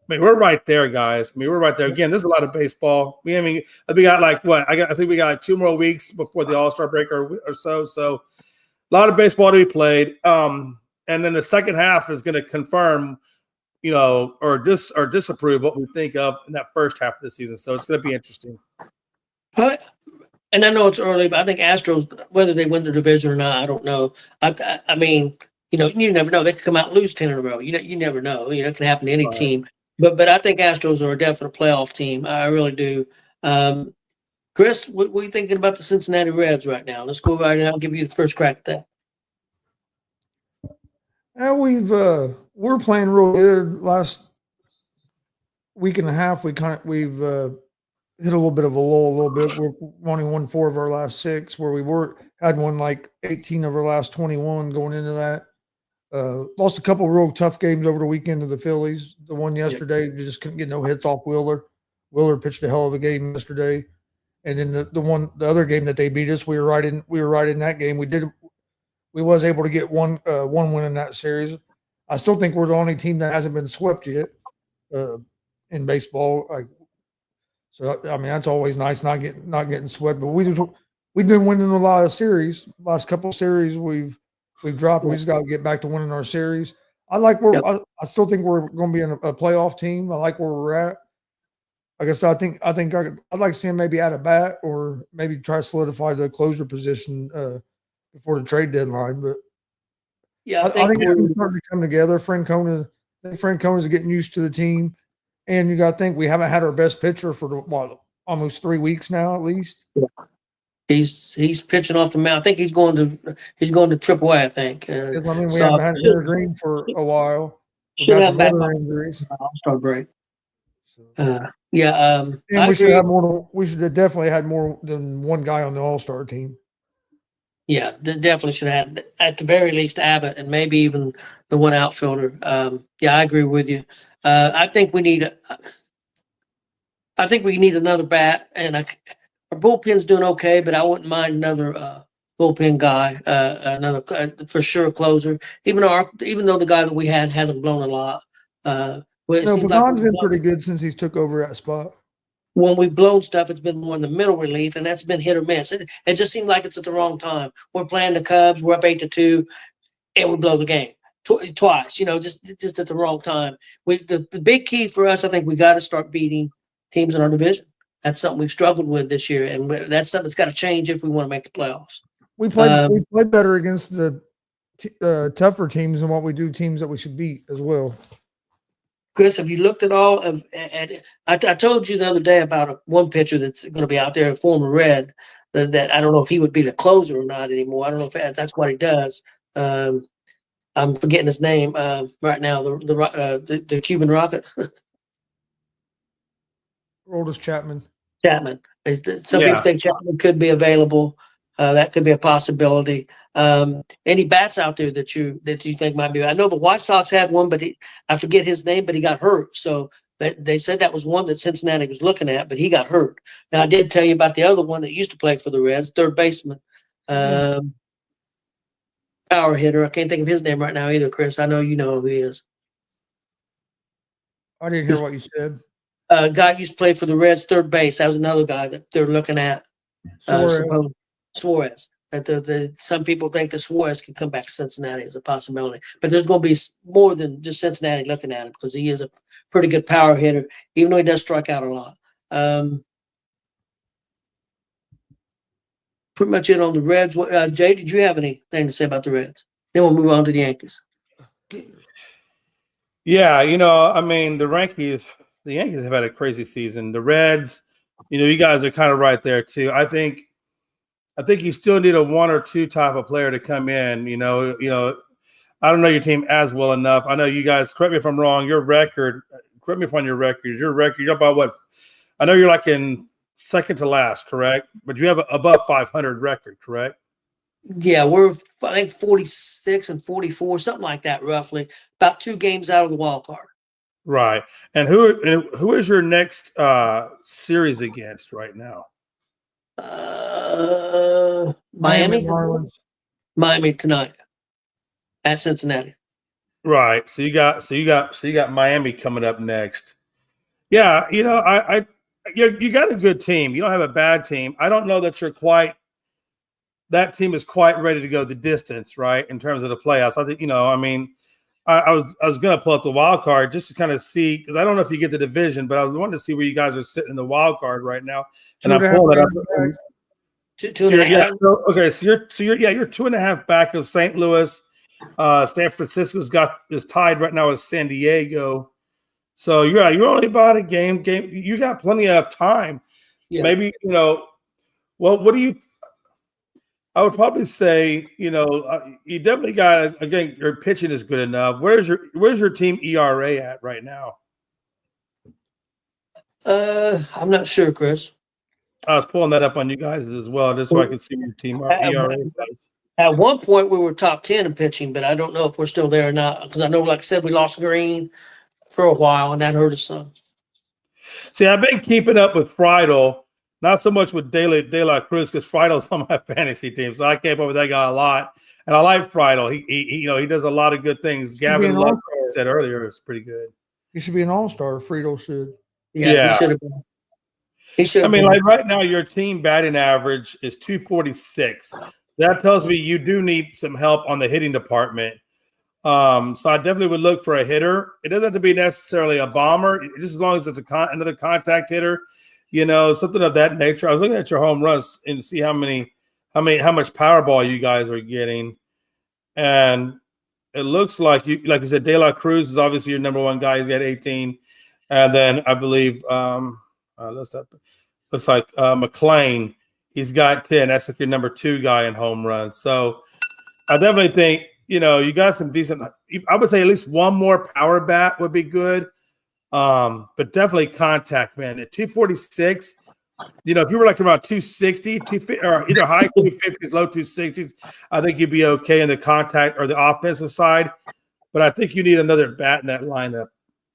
I mean, we're right there, guys. I mean, we're right there. Again, there's a lot of baseball. We got like what? I think we got like 2 more weeks before the All-Star break or so. So a lot of baseball to be played. And then the second half is going to confirm, or disapprove what we think of in that first half of the season. So it's going to be interesting. And I know it's early, but I think Astros, whether they win the division or not, I don't know. I mean, you never know. They could come out and lose 10 in a row. You never know. It can happen to any team. But I think Astros are a definite playoff team. I really do. Chris, what are you thinking about the Cincinnati Reds right now? Let's go right now. I'll give you the first crack at that. We're playing real good. Last week and a half, we've hit a little bit of a lull, a little bit. We're only won 4 of our last 6, where we had won like 18 of our last 21 going into that. Lost a couple real tough games over the weekend to the Phillies. The one yesterday, you just couldn't get no hits off Wheeler. Wheeler pitched a hell of a game yesterday. And then the other game that they beat us, we were right in that game. We was able to get one win in that series. I still think we're the only team that hasn't been swept yet in baseball. So I mean, that's always nice, not getting swept. But we've been winning a lot of series. Last couple of series we've dropped. We just got to get back to winning our series. I still think we're going to be in a playoff team. I like where we're at. Like I said, I'd like to see him maybe add a bat or maybe try to solidify the closer position before the trade deadline. But Yeah, I think it's starting to come together. Francona is getting used to the team, and you got to think we haven't had our best pitcher for almost 3 weeks now, at least. He's pitching off the mound. I think he's going to AAA. I think. I mean, we haven't had Hunter Green for a while. We've had some other injuries. All-Star break. And we should have more. We should have definitely had more than one guy on the All-Star team. Yeah, definitely should have had, at the very least, Abbott and maybe even the one outfielder. Yeah, I agree with you. I think we need another bat, and our bullpen's doing okay, but I wouldn't mind another bullpen guy, another for sure closer. Even though the guy that we had hasn't blown a lot. Pagan's been pretty good since he's took over that spot. When we've blown stuff, it's been more in the middle relief, and that's been hit or miss. It just seemed like it's at the wrong time. We're playing the Cubs, we're up 8-2, and we blow the game twice. Just at the wrong time. The big key for us, I think, we got to start beating teams in our division. That's something we've struggled with this year, and that's something that's got to change if we want to make the playoffs. We played better against the tougher teams than what we do teams that we should beat as well. Chris, have you looked at all of? I told you the other day about one pitcher that's going to be out there, a former Red. That I don't know if he would be the closer or not anymore. I don't know if that's what he does. I'm forgetting his name right now. The Cuban Rocket. Aroldis Chapman. Some people think Chapman could be available. That could be a possibility. Any bats out there that you think might be? I know the White Sox had one, but I forget his name, but he got hurt. So they said that was one that Cincinnati was looking at, but he got hurt. Now I did tell you about the other one that used to play for the Reds, third baseman, power hitter. I can't think of his name right now either, Chris. I know you know who he is. I didn't hear what you said. Guy used to play for the Reds, third base. That was another guy that they're looking at. Suarez. Some people think that Suarez could come back to Cincinnati as a possibility, but there's going to be more than just Cincinnati looking at him because he is a pretty good power hitter, even though he does strike out a lot. Pretty much it on the Reds. Jay, did you have anything to say about the Reds? Then we'll move on to the Yankees. Yeah, I mean, the Yankees have had a crazy season. The Reds, you guys are kind of right there too. I think you still need a one or two type of player to come in. I don't know your team as well enough. I know you guys. Correct me if I'm wrong. Your record. Correct me if on your record. Your record. You're about what? I know you're like in second to last, correct? But you have an above 500 record, correct? Yeah, we're I think 46 and 44, something like that, roughly. About 2 games out of the wild card. Right. And who is your next series against right now? Miami tonight at Cincinnati. Right. So you got Miami coming up next. Yeah, you got a good team. You don't have a bad team. I don't know that that team is quite ready to go the distance, right? In terms of the playoffs. I think, I was going to pull up the wild card just to kind of see, because I don't know if you get the division, but I was wanting to see where you guys are sitting in the wild card right now. And I'm pulling it up. Two and a half. Okay, so you're 2.5 back of St. Louis. San Francisco's is tied right now with San Diego. So you're only about a game. You got plenty of time. Yeah. Maybe what do you? I would probably say you definitely got again. Your pitching is good enough. Where's your team ERA at right now? I'm not sure, Chris. I was pulling that up on you guys as well, just so I could see your team ERA. At one point, we were top 10 in pitching, but I don't know if we're still there or not. Because I know, like I said, we lost Green for a while, and that hurt us some. See, I've been keeping up with Friedel, not so much with De La Cruz, because Friedel's on my fantasy team, so I kept up with that guy a lot. And I like Friedel. He does a lot of good things. Gavin Love said earlier is pretty good. He should be an all-star. Friedel should. Yeah. He should have been. He should. I mean, like right now, your team batting average is 246. That tells me you do need some help on the hitting department. So I definitely would look for a hitter. It doesn't have to be necessarily a bomber, just as long as it's another contact hitter, something of that nature. I was looking at your home runs and to see how much Powerball you guys are getting, and it looks like you said, De La Cruz is obviously your number one guy. He's got 18, and then I believe looks like McLean. He's got 10. That's like your number 2 guy in home runs. So I definitely think, you got some decent – I would say at least one more power bat would be good. But definitely contact, man. At 246, if you were like around 260, or either high 250s, low 260s, I think you'd be okay in the contact or the offensive side. But I think you need another bat in that lineup.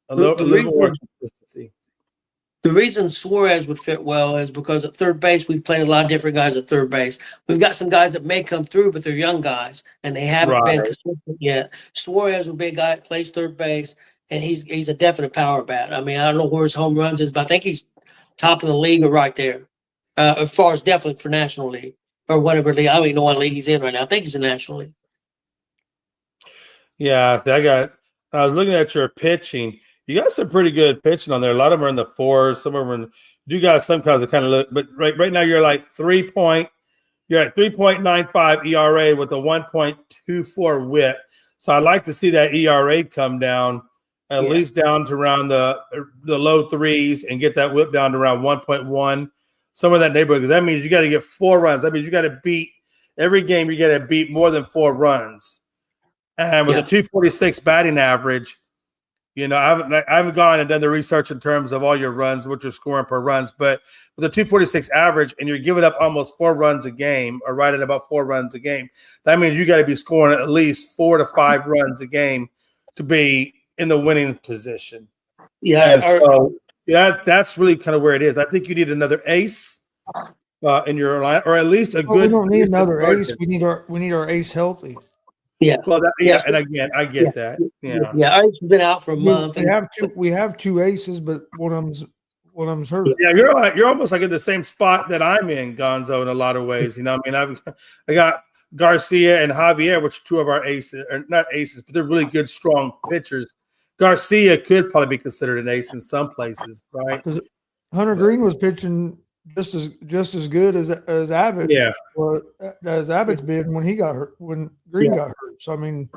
A little more consistency. The reason Suarez would fit well is because at third base, we've played a lot of different guys at third base. We've got some guys that may come through, but they're young guys, and they haven't been consistent yet. Suarez would be a guy that plays third base, and he's a definite power bat. I mean, I don't know where his home runs is, but I think he's top of the league or right there, as far as definitely for National League or whatever league. I don't even know what league he's in right now. I think he's in National League. Yeah, I was looking at your pitching. You got some pretty good pitching on there. A lot of them are in the 4s. Some of them are you got some kinds of look, but right now you're like you're at 3.95 ERA with a 1.24 WHIP. So I'd like to see that ERA come down at least down to around the low 3s and get that WHIP down to around 1.1, somewhere in that neighborhood. That means you got to get 4 runs. That means you got to beat every game. You got to beat more than 4 runs. And with a 246 batting average, I haven't gone and done the research in terms of all your runs, what you're scoring per runs, but with a 246 average and you're giving up almost 4 runs a game, or right at about 4 runs a game, that means you got to be scoring at least 4 to 5 runs a game to be in the winning position. Yeah. So that's really kind of where it is. I think you need another ace in your line, or at least a good. We don't need another ace. We need our ace healthy. Yeah. Well, and again, I get that. Yeah. Yeah. I've been out for a month. We have 2 aces, but one of them's hurt. Yeah, you're almost like in the same spot that I'm in, Gonzo, in a lot of ways. I got Garcia and Javier, which are 2 of our aces, or not aces, but they're really good, strong pitchers. Garcia could probably be considered an ace in some places, right? Hunter Green was pitching just as good as Abbott. Yeah. Well, as Abbott's been when he got hurt, when Green got hurt. So I mean,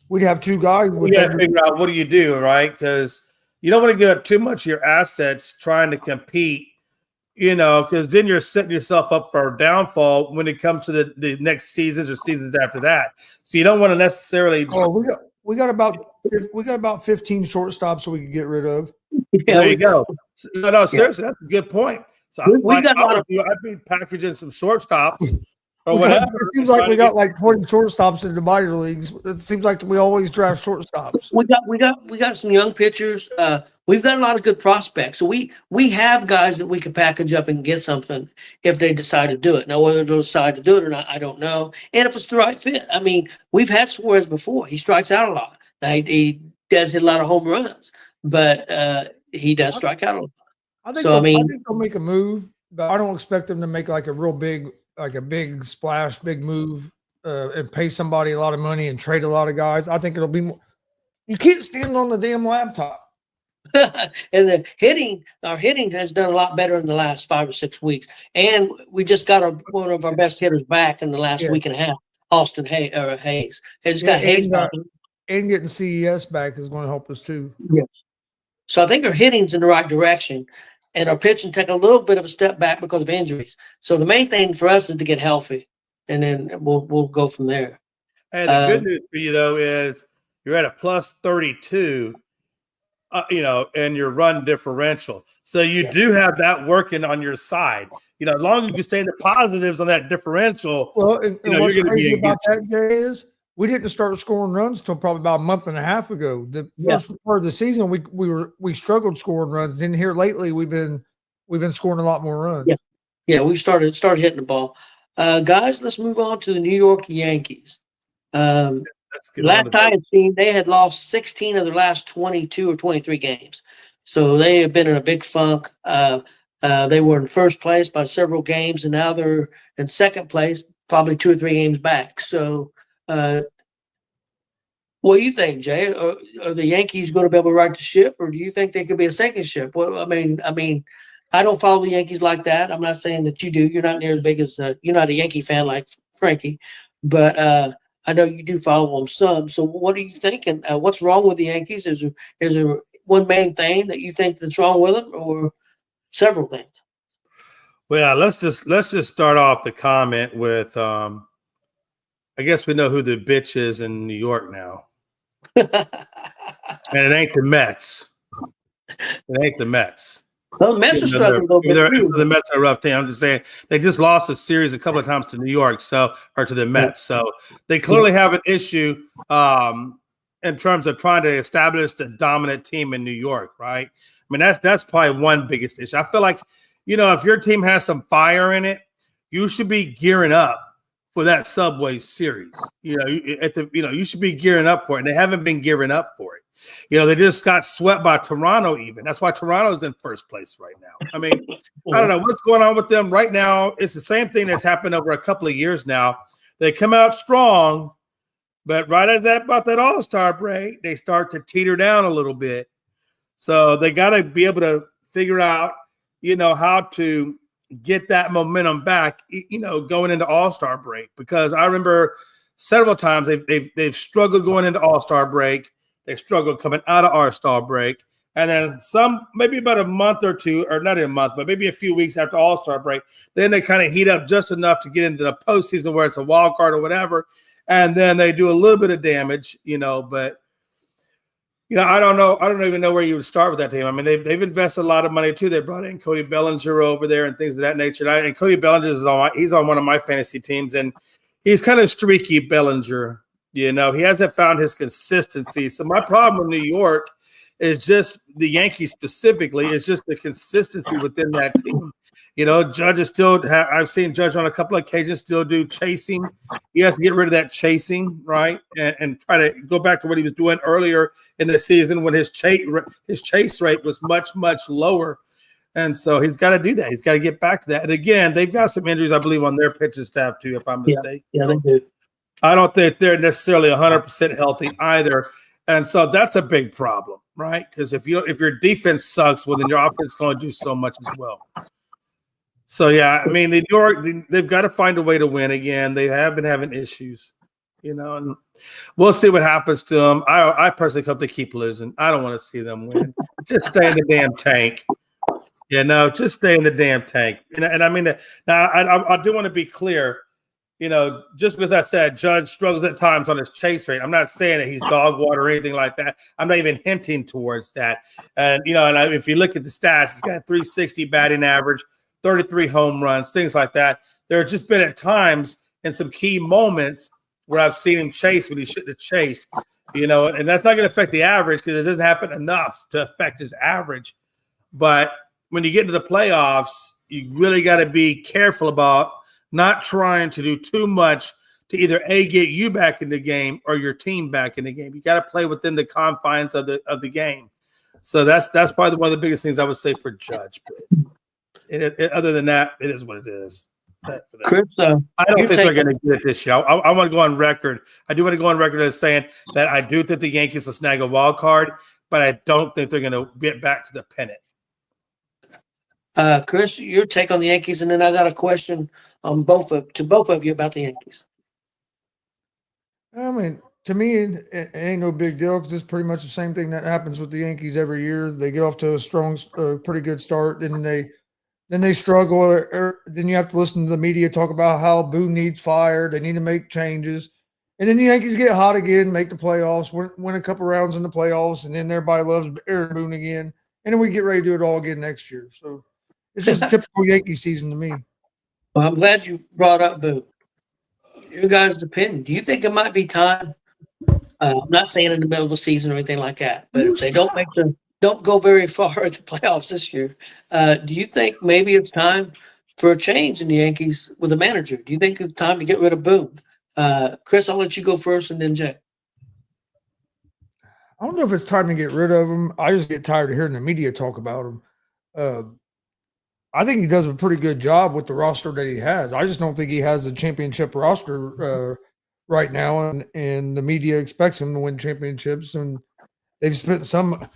we'd have 2 guys. We got to figure out what do you do, right? Because you don't want to give up too much of your assets trying to compete, because then you're setting yourself up for a downfall when it comes to the next seasons or seasons after that. So you don't want to necessarily. Oh, we got about 15 shortstops so we could get rid of. There you go. No, seriously, that's a good point. So I'd be packaging some shortstops or whatever. It seems like we got like 20 shortstops in the minor leagues. It seems like we always draft shortstops. We got some young pitchers. We've got a lot of good prospects. So we have guys that we can package up and get something if they decide to do it. Now, whether they'll decide to do it or not, I don't know. And if it's the right fit. I mean, we've had Suarez before. He strikes out a lot. Now, he does hit a lot of home runs, but he does strike out a lot. I think they'll make a move, but I don't expect them to make like a real big, like a big splash, big move, and pay somebody a lot of money and trade a lot of guys. I think it'll be more. You can't stand on the damn laptop. And our hitting has done a lot better in the last 5 or 6 weeks. And we just got one of our best hitters back in the last week and a half, Austin Hayes. They just got Hayes back. And getting CES back is going to help us too. Yeah. So I think our hitting's in the right direction, and our pitching take a little bit of a step back because of injuries. So the main thing for us is to get healthy, and then we'll go from there. And the good news for you though is you're at a plus 32. and your run differential. So you do have that working on your side. As long as you can stay in the positives on that differential, Well, and you're what's going to be crazy in about good that, Jay, is we didn't start scoring runs till probably about a month and a half ago. The Yeah. first part of the season, we struggled scoring runs. Then here lately, we've been scoring a lot more runs. Yeah. Yeah, we started hitting the ball. Guys, let's move on to the New York Yankees. Let's get on Last to I that. had seen, they had lost 16 of their last 22 or 23 games. So they have been in a big funk. They were in first place by several games, and now they're in second place, probably 2 or 3 games back. So what do you think, Jay? Are the Yankees going to be able to right the ship, or do you think they could be a sinking ship? Well, I mean, I don't follow the Yankees like that. I'm not saying that you do. You're not near as big as you're not a Yankee fan like Frankie, but I know you do follow them some. So what are you thinking? What's wrong with the Yankees? Is there one main thing that you think that's wrong with them, or several things? Well, let's just start off the comment with I guess we know who the bitch is in New York now. And it ain't the Mets. It ain't the Mets. Well, the Mets are struggling a little bit too. The Mets are a rough team. I'm just saying they just lost a series a couple of times to New York, or to the Mets. So they clearly have an issue in terms of trying to establish the dominant team in New York, right? I mean, that's probably one biggest issue. I feel like, if your team has some fire in it, you should be gearing up for that Subway series. You should be gearing up for it. And they haven't been gearing up for it. They just got swept by Toronto even. That's why Toronto's in first place right now. I mean, I don't know what's going on with them right now. It's the same thing that's happened over a couple of years now. They come out strong, but right as about that All-Star break, they start to teeter down a little bit. So they got to be able to figure out, how to get that momentum back, going into All-Star break. Because I remember several times they've struggled going into All-Star break. They struggled coming out of All-Star break. And then maybe about a month or two, or not a month, but maybe a few weeks after All-Star break, then they kind of heat up just enough to get into the postseason where it's a wild card or whatever. And then they do a little bit of damage, but I don't know. I don't even know where you would start with that team. I mean, they've invested a lot of money too. They brought in Cody Bellinger over there and things of that nature. And Cody Bellinger he's on one of my fantasy teams, and he's kind of streaky, Bellinger. He hasn't found his consistency. So my problem with New York is just the Yankees specifically is just the consistency within that team. Judge is still. I've seen Judge on a couple of occasions still do chasing. He has to get rid of that chasing, right, and try to go back to what he was doing earlier in the season when his chase rate was much lower, and so he's got to do that. He's got to get back to that. And again, they've got some injuries, I believe, on their pitching staff too, if I'm mistaken. Yeah, they do. I don't think they're necessarily 100% healthy either, and so that's a big problem, right? Because if your defense sucks, well, then your offense is going to do so much as well. So, yeah, I mean, New York, they've got to find a way to win again. They have been having issues, and we'll see what happens to them. I personally hope they keep losing. I don't want to see them win. Just stay in the damn tank. Just stay in the damn tank. And I mean, now I do want to be clear, just because I said Judge struggles at times on his chase rate, I'm not saying that he's dog water or anything like that. I'm not even hinting towards that. And, if you look at the stats, he's got a 360 batting average, 33 home runs, things like that. There have just been at times in some key moments where I've seen him chase when he shouldn't have chased, and that's not going to affect the average because it doesn't happen enough to affect his average. But when you get into the playoffs, you really got to be careful about not trying to do too much to either get you back in the game or your team back in the game. You got to play within the confines of the game. So that's probably one of the biggest things I would say for Judge. Other than that, it is what it is. Chris, I don't think they're going to get it this year. I want to go on record. I do want to go on record as saying that I do think the Yankees will snag a wild card, but I don't think they're going to get back to the pennant. Chris, your take on the Yankees, and then I got a question on both of you about the Yankees. I mean, to me, it ain't no big deal because it's pretty much the same thing that happens with the Yankees every year. They get off to a strong, pretty good start, then they struggle. Or then you have to listen to the media talk about how Boone needs fired. They need to make changes. And then the Yankees get hot again, make the playoffs, win a couple rounds in the playoffs, and then everybody loves Aaron Boone again. And then we get ready to do it all again next year. So it's just a typical Yankee season to me. Well, I'm glad you brought up Boone. You guys' opinion. Do you think it might be time? I'm not saying in the middle of the season or anything like that, but if they don't go very far at the playoffs this year, do you think maybe it's time for a change in the Yankees with a manager? Do you think it's time to get rid of Boone? Chris, I'll let you go first, and then Jay. I don't know if it's time to get rid of him. I just get tired of hearing the media talk about him. I think he does a pretty good job with the roster that he has. I just don't think he has a championship roster right now, and the media expects him to win championships. And they've spent some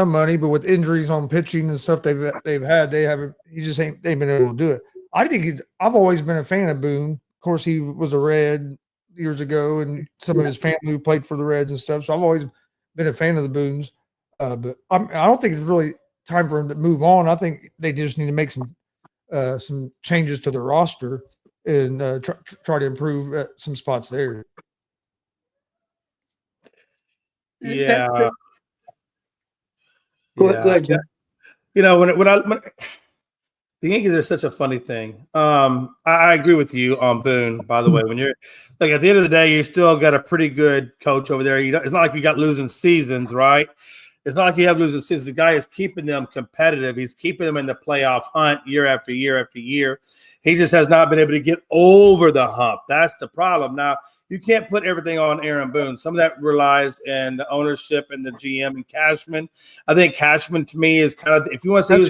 money, but with injuries on pitching and stuff they've had, they've been able to do it. I've always been a fan of Boone. Of course, he was a Red years ago, and some of his family who played for the Reds and stuff. So I've always been a fan of the Boones. But I don't think it's really time for him to move on. I think they just need to make some changes to the roster and try to improve some spots there. Yeah. Go ahead, Jay. You know, when the Yankees are such a funny thing. I agree with you on Boone, by the way. When you're like at the end of the day, you still got a pretty good coach over there. It's not like you got losing seasons, right? It's not like you have losing seasons. The guy is keeping them competitive. He's keeping them in the playoff hunt year after year after year. He just has not been able to get over the hump. That's the problem. Now, you can't put everything on Aaron Boone. Some of that relies in the ownership and the GM and Cashman. I think Cashman, to me, is kind of, if you want to say, that's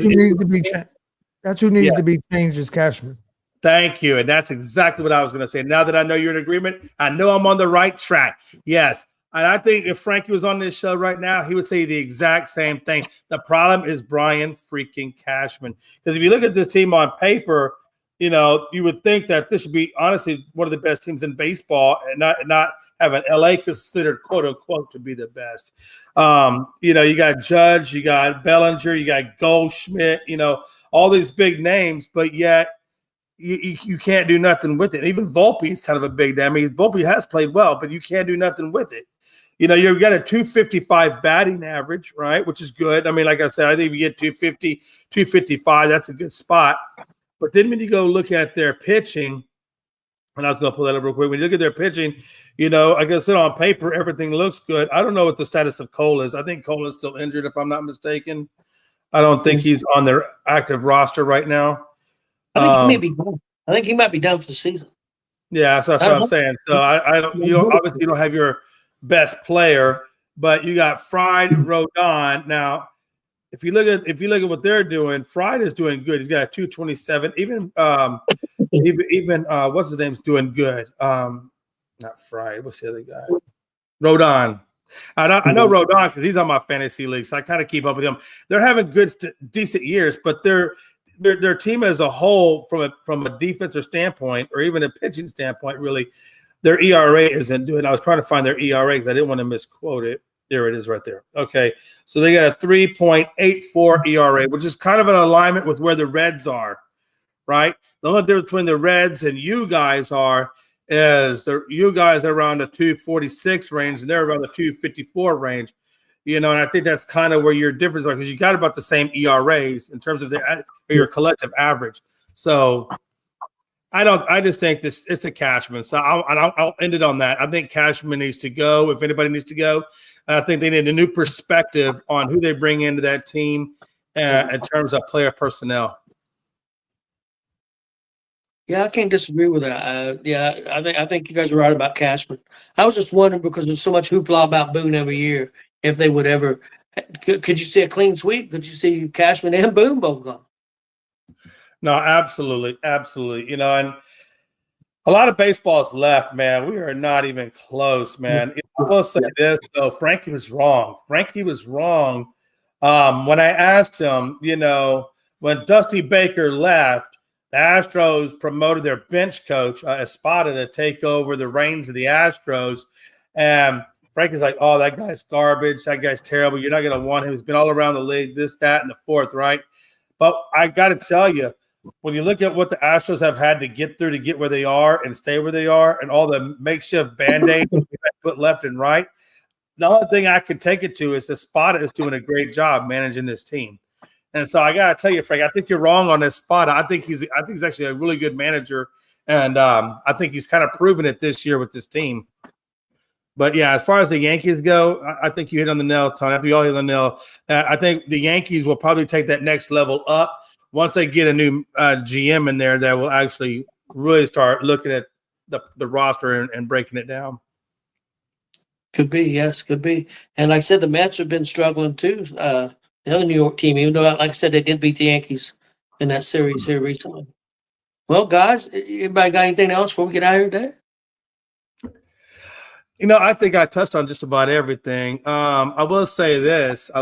who needs to be changed is Cashman. Thank you. And that's exactly what I was going to say. Now that I know you're in agreement, I know I'm on the right track. Yes. And I think if Frankie was on this show right now, he would say the exact same thing. The problem is Brian freaking Cashman. Because if you look at this team on paper, you know, you would think that this should be honestly one of the best teams in baseball and not have an LA considered quote unquote to be the best. You know, you got Judge, you got Bellinger, you got Goldschmidt, you know, all these big names, but yet you can't do nothing with it. Even Volpe is kind of a big name. I mean, Volpe has played well, but you can't do nothing with it. You know, you've got a 255 batting average, right, which is good. I mean, like I said, I think if you get 250, 255, that's a good spot. But then when you go look at their pitching, and I was going to pull that up real quick. When you look at their pitching, you know, like I said, on paper, everything looks good. I don't know what the status of Cole is. I think Cole is still injured, if I'm not mistaken. I don't think he's on their active roster right now. I think he may be done. I think he might be done for the season. Yeah, so that's what I'm saying. So I don't, you know, obviously you don't have your best player, but you got Fried, Rodon. Now, if you look at what they're doing, Fried is doing good. He's got a 227. Even what's his name's doing good. Not Fried. What's the other guy? Rodon. I know Rodon because he's on my fantasy league, so I kind of keep up with him. They're having good, decent years, but their team as a whole, from a defensive standpoint or even a pitching standpoint, really, their ERA isn't doing. I was trying to find their ERA because I didn't want to misquote it. There it is right there. Okay, so they got a 3.84 ERA, which is kind of an alignment with where the Reds are, right? The only difference between the Reds and you guys is you guys are around the 246 range and they're around the 254 range. You know, and I think that's kind of where your difference are because you got about the same ERAs in terms of your collective average. So I just think it's a Cashman. So I'll end it on that. I think Cashman needs to go if anybody needs to go. And I think they need a new perspective on who they bring into that team in terms of player personnel. Yeah, I can't disagree with that. Yeah, I think you guys are right about Cashman. I was just wondering because there's so much hoopla about Boone every year. If they would ever, could you see a clean sweep? Could you see Cashman and Boone both gone? No, absolutely, absolutely. You know, and a lot of baseball is left, man. We are not even close, man. I will say this, though. Frankie was wrong. Frankie was wrong when I asked him, you know, when Dusty Baker left, the Astros promoted their bench coach, Espada, to take over the reins of the Astros. And Frankie's like, oh, that guy's garbage. That guy's terrible. You're not going to want him. He's been all around the league, this, that, and the fourth, right? But I got to tell you, when you look at what the Astros have had to get through to get where they are and stay where they are, and all the makeshift band-aids we put left and right, the only thing I could take it to is that Spada is doing a great job managing this team. And so I gotta tell you, Frank, I think you're wrong on this Spada. I think he's actually a really good manager, and I think he's kind of proven it this year with this team. But yeah, as far as the Yankees go, I think you hit on the nail, Tony. I think we all hit on the nail. I think the Yankees will probably take that next level up once they get a new GM in there that will actually really start looking at the roster and breaking it down. Could be, yes, could be. And like I said, the Mets have been struggling too. The other New York team, even though, like I said, they did beat the Yankees in that series here recently. Well, guys, anybody got anything else before we get out of here today? You know, I think I touched on just about everything. I will say this. I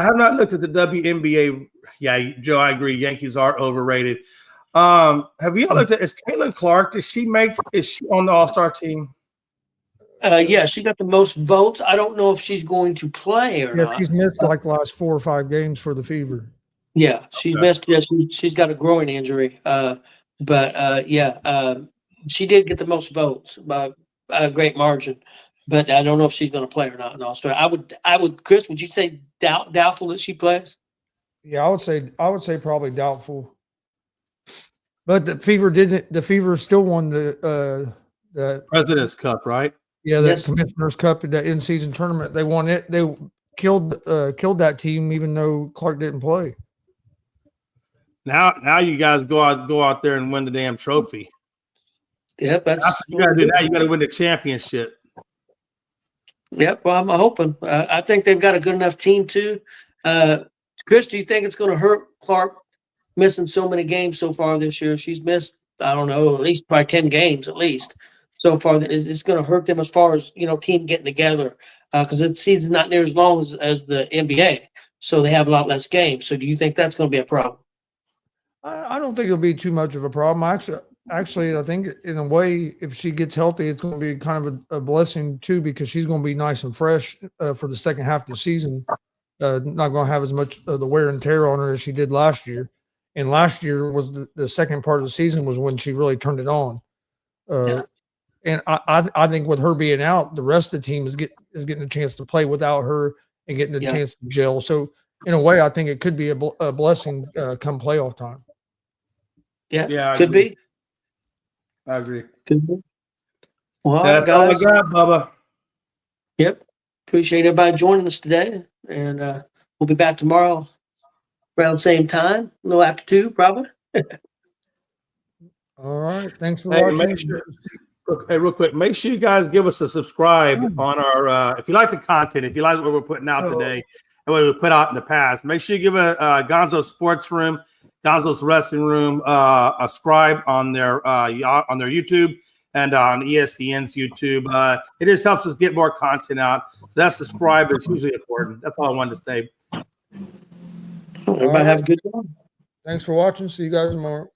have not looked at the WNBA. Yeah, Joe, I agree. Yankees are overrated. Have you looked at, is Caitlin Clark, is she on the All-Star team? Yeah, she got the most votes. I don't know if she's going to play or Yeah, not. she's missed like the last 4 or 5 games for the Fever. Yeah, she's missed. Yeah, she's got a growing injury. She did get the most votes by a great margin. But I don't know if she's going to play or not in All-Star. I would. Chris, would you say doubtful that she plays? Yeah, I would say probably doubtful. But the Fever still won the President's Cup, right? Yeah, that Yes. Commissioner's Cup in that in-season tournament. They won it. They killed that team, even though Clark didn't play. Now you guys go out there and win the damn trophy. Yep, that's You gotta do that. You gotta win the championship. Yep, well, I'm hoping. I think they've got a good enough team too. Chris, do you think it's going to hurt Clark missing so many games so far this year? She's missed, I don't know, at least probably 10 games at least so far. That it's going to hurt them as far as, team getting together because the season's not near as long as the NBA, so they have a lot less games. So do you think that's going to be a problem? I don't think it'll be too much of a problem. Actually, I think in a way, if she gets healthy, it's going to be kind of a blessing too, because she's going to be nice and fresh for the second half of the season. Not going to have as much of the wear and tear on her as she did last year. And last year was the second part of the season was when she really turned it on. And I think with her being out, the rest of the team is getting a chance to play without her and getting a chance to gel. So in a way, I think it could be a blessing come playoff time. Yeah, could be. I agree. Could be. Well, That's guys. all I got, Bubba. Yep. Appreciate everybody joining us today. And we'll be back tomorrow around the same time, a little after 2, probably. All right. Thanks for Hey, watching. real quick, make sure you guys give us a subscribe on our if you like the content, if you like what we're putting out today and what we put out in the past, make sure you give Gonzo Sports Room, Gonzo's Wrestling Room a subscribe on their YouTube and on ESPN's YouTube. It just helps us get more content out. So that subscribe is hugely important. That's all I wanted to say. Everybody have a good one. Thanks for watching. See you guys tomorrow.